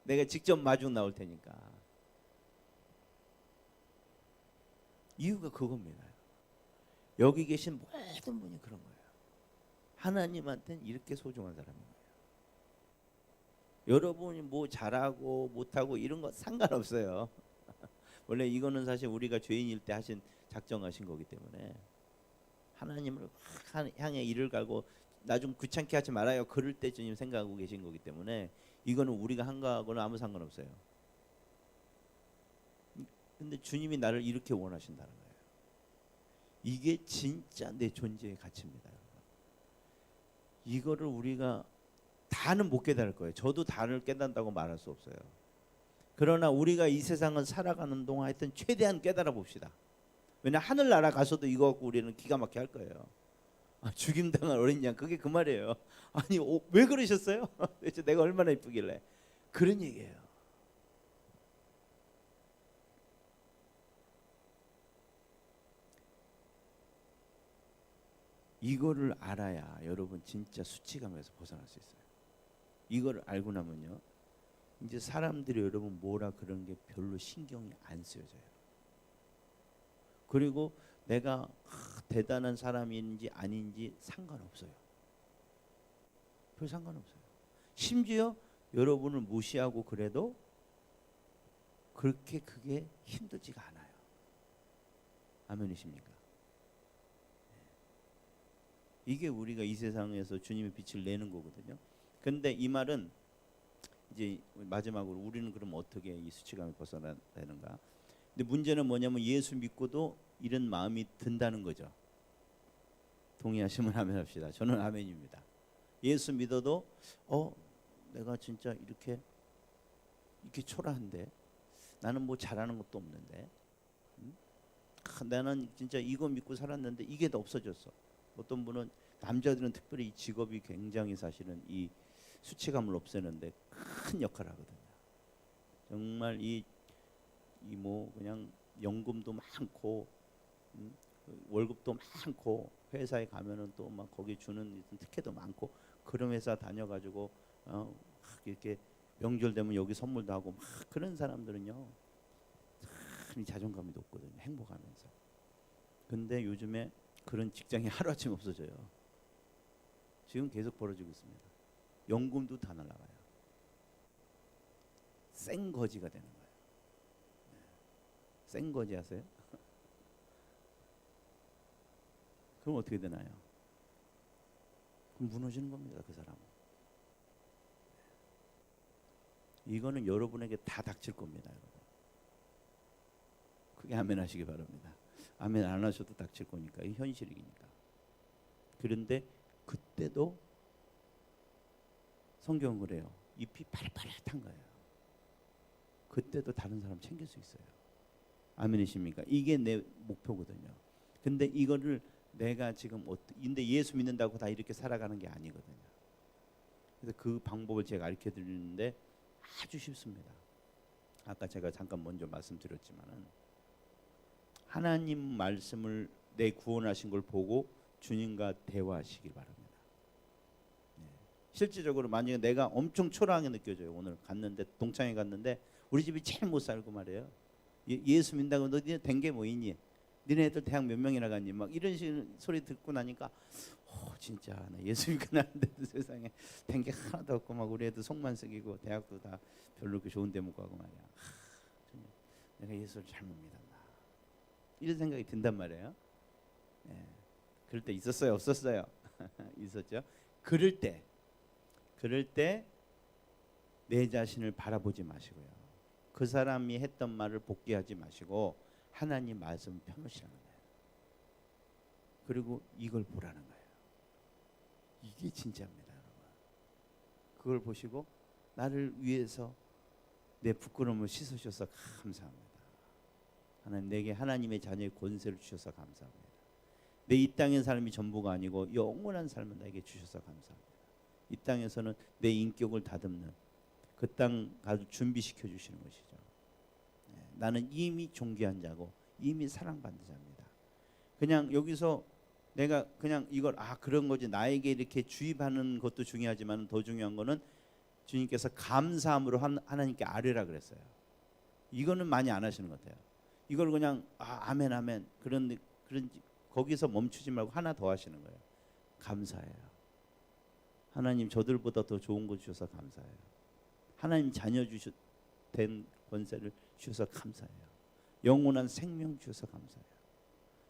내가 직접 마중 나올 테니까. 이유가 그겁니다. 여기 계신 모든 분이 그런 거예요. 하나님한테는 이렇게 소중한 사람인 거예요. 여러분이 뭐 잘하고 못하고 이런 거 상관없어요. 원래 이거는 사실 우리가 죄인일 때 하신 작정하신 거기 때문에 하나님을 향해 이를 갈고 나 좀 귀찮게 하지 말아요. 그럴 때 주님 생각하고 계신 거기 때문에 이거는 우리가 한 거하고는 아무 상관없어요. 근데 주님이 나를 이렇게 원하신다는 거예요. 이게 진짜 내 존재의 가치입니다. 이거를 우리가 다는 못 깨달을 거예요. 저도 다를 깨닫는다고 말할 수 없어요. 그러나 우리가 이 세상을 살아가는 동안 하여튼 최대한 깨달아 봅시다. 왜냐 하늘나라 가서도 이거 갖고 우리는 기가 막히게 할 거예요. 죽임당한 어린 양 그게 그 말이에요. 아니 왜 그러셨어요? 대체 내가 얼마나 이쁘길래 그런 얘기예요. 이거를 알아야 여러분 진짜 수치감에서 벗어날 수 있어요. 이거를 알고 나면요 이제 사람들이 여러분 뭐라 그런 게 별로 신경이 안 쓰여져요. 그리고 내가 대단한 사람인지 아닌지 상관없어요. 별 상관없어요. 심지어 여러분을 무시하고 그래도 그렇게 그게 힘들지가 않아요. 아멘이십니까? 이게 우리가 이 세상에서 주님의 빛을 내는 거거든요. 근데 이 말은 이제 마지막으로 우리는 그럼 어떻게 이 수치감을 벗어나야 되는가? 근데 문제는 뭐냐면 예수 믿고도 이런 마음이 든다는 거죠. 동의하시면 아멘합시다. 저는 아멘입니다. 예수 믿어도 내가 진짜 이렇게 초라한데 나는 뭐 잘하는 것도 없는데 나는 진짜 이거 믿고 살았는데 이게 더 없어졌어. 어떤 분은 남자들은 특별히 이 직업이 굉장히 사실은 이 수치감을 없애는데 큰 역할을 하거든요. 정말 이 뭐 그냥 연금도 많고 월급도 많고 회사에 가면은 또 막 거기 주는 특혜도 많고 그런 회사 다녀가지고 이렇게 명절 되면 여기 선물도 하고 막 그런 사람들은요 참 자존감이 높거든요. 행복하면서. 근데 요즘에 그런 직장이 하루아침에 없어져요. 지금 계속 벌어지고 있습니다. 연금도 다 날아가요. 생거지가 되는 거예요. 생거지 하세요? 그럼 어떻게 되나요? 그럼 무너지는 겁니다. 그 사람은. 이거는 여러분에게 다 닥칠 겁니다. 여러분. 크게 아멘 하시기 바랍니다. 아멘 안 하셔도 닥칠 거니까. 이 현실이니까. 그런데 그때도 성경은 그래요. 잎이 파릇파릇한 거예요. 그때도 다른 사람 챙길 수 있어요. 아멘이십니까? 이게 내 목표거든요. 근데 이거를 내가 지금 근데 예수 믿는다고 다 이렇게 살아가는 게 아니거든요. 그래서 그 방법을 제가 가르쳐 드리는데 아주 쉽습니다. 아까 제가 잠깐 먼저 말씀드렸지만은 하나님 말씀을 내 구원하신 걸 보고 주님과 대화하시길 바랍니다. 실질적으로 만약에 내가 엄청 초라하게 느껴져요. 오늘 갔는데 동창회 갔는데 우리 집이 제일 못 살고 말이에요. 예수 믿는다고 너 니네 된 게 뭐 있니? 니네 애들 대학 몇 명이나 갔니? 막 이런 소리 듣고 나니까 진짜 나 예수 믿고 나는데도 세상에 된 게 하나도 없고 막 우리 애들 속만 썩이고 대학도 다 별로 그렇게 좋은 데 못 가고 말이야. 내가 예수를 잘못 믿었나 이런 생각이 든단 말이에요. 그럴 때 있었어요? 없었어요? 있었죠. 그럴 때 내 자신을 바라보지 마시고요. 그 사람이 했던 말을 복귀하지 마시고 하나님 말씀을 펴놓으시라는 거예요. 그리고 이걸 보라는 거예요. 이게 진짜입니다, 여러분. 그걸 보시고 나를 위해서 내 부끄러움을 씻으셔서 감사합니다. 하나님, 내게 하나님의 자녀의 권세를 주셔서 감사합니다. 내 이 땅의 삶이 전부가 아니고 영원한 삶을 나에게 주셔서 감사합니다. 이 땅에서는 내 인격을 다듬는 그 땅 가서 준비시켜 주시는 것이죠. 나는 이미 존귀한 자고 이미 사랑받는 자입니다. 그냥 여기서 내가 그냥 이걸 그런 거지 나에게 이렇게 주입하는 것도 중요하지만 더 중요한 거는 주님께서 감사함으로 하나님께 아뢰라 그랬어요. 이거는 많이 안 하시는 것 같아요. 이걸 그냥 아멘 아멘 그런 거기서 멈추지 말고 하나 더 하시는 거예요. 감사해요. 하나님 저들보다 더 좋은 거 주셔서 감사해요. 하나님 자녀 된 권세를 주셔서 감사해요. 영원한 생명 주셔서 감사해요.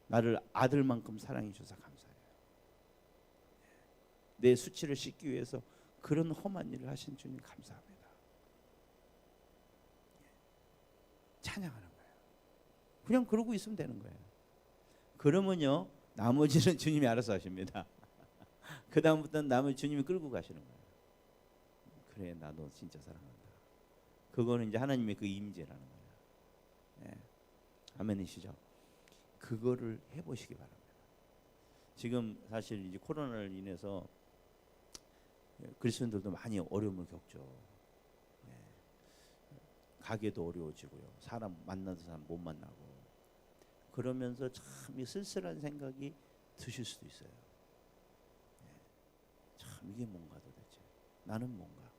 나를 아들만큼 사랑해 주셔서 감사해요. 내 수치를 씻기 위해서 그런 험한 일을 하신 주님 감사합니다. 찬양하는 거예요. 그냥 그러고 있으면 되는 거예요. 그러면요 나머지는 주님이 알아서 하십니다. 그 다음부터는 남을 주님이 끌고 가시는 거예요. 그래 나 너 진짜 사랑한다. 그거는 이제 하나님의 그 임재라는 거예요. 아멘이시죠? 그거를 해보시기 바랍니다. 지금 사실 이제 코로나를 인해서 그리스도인들도 많이 어려움을 겪죠. 가게도 어려워지고요. 사람 만나는 사람 못 만나고 그러면서 참 쓸쓸한 생각이 드실 수도 있어요. 참 이게 뭔가 도대체 나는 뭔가.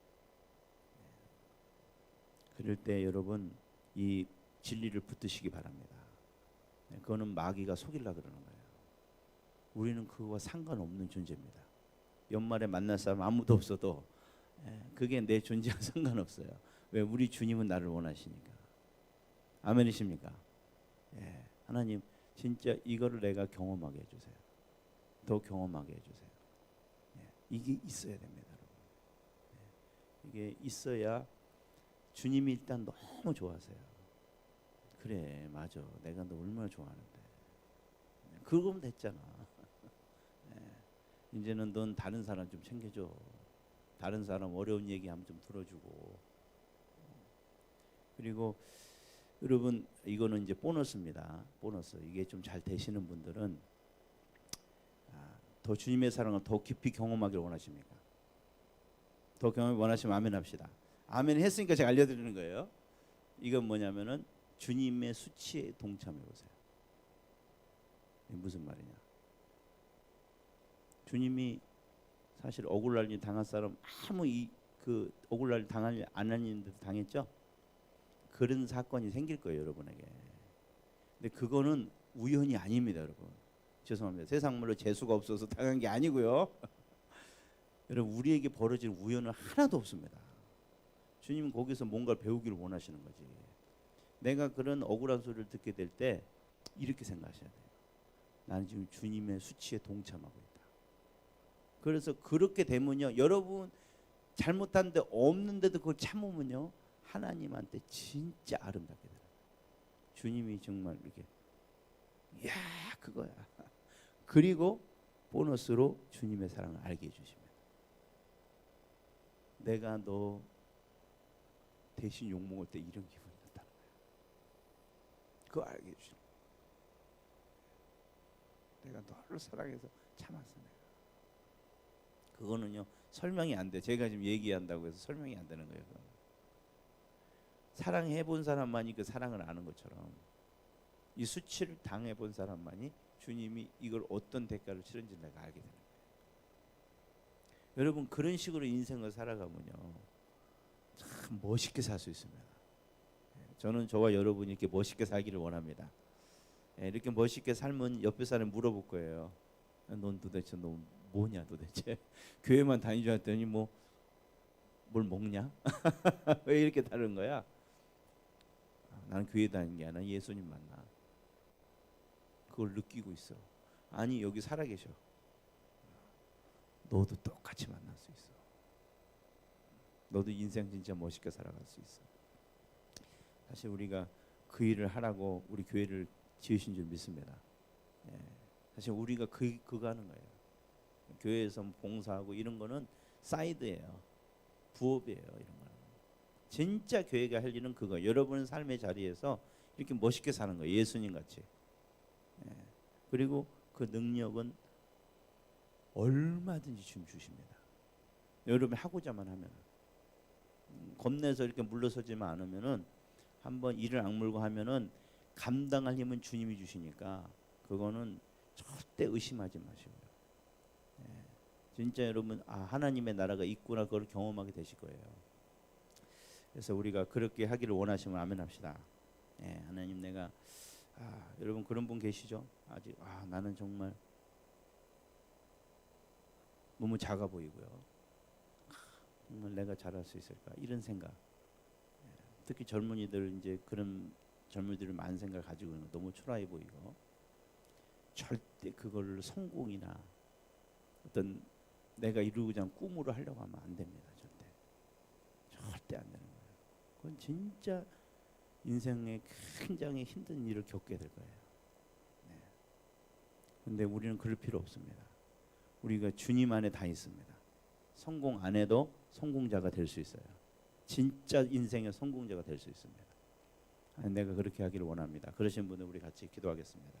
그럴 때 여러분 이 진리를 붙드시기 바랍니다. 그거는 마귀가 속이려고 그러는 거예요. 우리는 그거와 상관없는 존재입니다. 연말에 만날 사람 아무도 없어도 그게 내 존재와 상관없어요. 왜? 우리 주님은 나를 원하시니까. 아멘이십니까? 하나님 진짜 이거를 내가 경험하게 해주세요. 더 경험하게 해주세요. 이게 있어야 됩니다, 여러분. 이게 있어야 주님이 일단 너무 좋아하세요. 그래 맞아 내가 너 얼마나 좋아하는데 그러면 됐잖아. 이제는 넌 다른 사람 좀 챙겨줘. 다른 사람 어려운 얘기하면 좀 들어주고. 그리고 여러분 이거는 이제 보너스입니다. 보너스. 이게 좀 잘 되시는 분들은 더 주님의 사랑을 더 깊이 경험하기를 원하십니까? 더 경험을 원하시면 아멘 합시다. 아멘 했으니까 제가 알려드리는 거예요. 이건 뭐냐면은 주님의 수치에 동참해 보세요. 이게 무슨 말이냐? 주님이 사실 억울할 일 당할 사람 아무 그 억울할 일 당할 안 하는데도 당했죠. 그런 사건이 생길 거예요, 여러분에게. 근데 그거는 우연이 아닙니다, 여러분. 죄송합니다. 세상 말로 재수가 없어서 당한 게 아니고요. 여러분 우리에게 벌어질 우연은 하나도 없습니다. 주님은 거기서 뭔가를 배우기를 원하시는 거지. 내가 그런 억울한 소리를 듣게 될 때 이렇게 생각하셔야 돼요. 나는 지금 주님의 수치에 동참하고 있다. 그래서 그렇게 되면요, 여러분 잘못한 데 없는데도 그걸 참으면요, 하나님한테 진짜 아름답게 돼요. 주님이 정말 이렇게, 이야 그거야. 그리고 보너스로 주님의 사랑을 알게 해주십니다. 내가 너 대신 욕먹을 때 이런 기분이었다는 거야. 그거 알게 해주십니다. 내가 너를 사랑해서 참았어. 내가. 그거는요 설명이 안 돼. 제가 지금 얘기한다고 해서 설명이 안 되는 거예요. 그건. 사랑해 본 사람만이 그 사랑을 아는 것처럼 이 수치를 당해 본 사람만이 주님이 이걸 어떤 대가를 치른지 내가 알게 되는 거예요. 여러분 그런 식으로 인생을 살아가면요 참 멋있게 살 수 있습니다. 저는 저와 여러분이 이렇게 멋있게 살기를 원합니다. 이렇게 멋있게 살면 옆에 사람 물어볼 거예요. 넌 도대체 너 뭐냐 도대체? 교회만 다니지 않았더니 뭐 뭘 먹냐? 왜 이렇게 다른 거야? 나는 교회 다니는 게 아니라 예수님 만나. 그걸 느끼고 있어. 아니 여기 살아계셔. 너도 똑같이 만날 수 있어. 너도 인생 진짜 멋있게 살아갈 수 있어. 사실 우리가 그 일을 하라고 우리 교회를 지으신 줄 믿습니다. 사실 우리가 그거 하는 거예요. 교회에서 봉사하고 이런 거는 사이드예요. 부업이에요. 이런 거는. 진짜 교회가 할 일은 그거. 여러분 삶의 자리에서 이렇게 멋있게 사는 거예요. 예수님 같이. 그리고 그 능력은 얼마든지 주님 주십니다. 여러분이 하고자만 하면. 겁내서 이렇게 물러서지만 않으면은 한번 이를 악물고 하면은 감당할 힘은 주님이 주시니까 그거는 절대 의심하지 마시고요. 진짜 여러분 하나님의 나라가 있구나 그걸 경험하게 되실 거예요. 그래서 우리가 그렇게 하기를 원하시면 아멘합시다. 하나님 내가 여러분 그런 분 계시죠? 아직 나는 정말 너무 작아 보이고요. 정말 내가 잘할 수 있을까 이런 생각. 특히 젊은이들 이제 그런 젊은이들이 많은 생각을 가지고 있는 거 너무 초라해 보이고 절대 그걸 성공이나 어떤 내가 이루고자 하는 꿈으로 하려고 하면 안 됩니다. 절대 안 되는 거예요. 그건 진짜 인생에 굉장히 힘든 일을 겪게 될 거예요. 근데 우리는 그럴 필요 없습니다. 우리가 주님 안에 다 있습니다. 성공 안 해도 성공자가 될 수 있어요. 진짜 인생의 성공자가 될 수 있습니다. 내가 그렇게 하기를 원합니다. 그러신 분들 우리 같이 기도하겠습니다.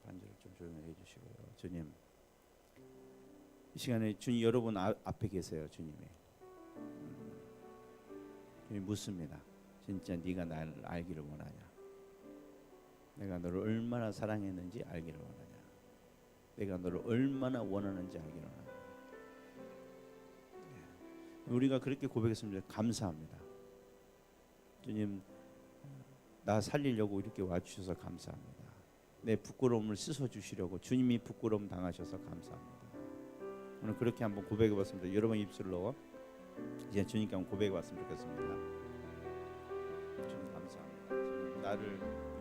반주를 좀 조용히 해주시고요. 주님, 이 시간에 주님 여러분 앞에 계세요. 주님이 묻습니다. 진짜 네가 나를 알기를 원하냐? 내가 너를 얼마나 사랑했는지 알기를 원하냐? 내가 너를 얼마나 원하는지 알기를 원하냐? 우리가 그렇게 고백했습니다. 감사합니다. 주님, 나 살리려고 이렇게 와주셔서 감사합니다. 내 부끄러움을 씻어주시려고 주님이 부끄러움 당하셔서 감사합니다. 오늘 그렇게 한번 고백해봤습니다. 여러분 입술로 이제 주님께 한번 고백해봤으면 좋겠습니다. 주님 감사합니다. 주님 나를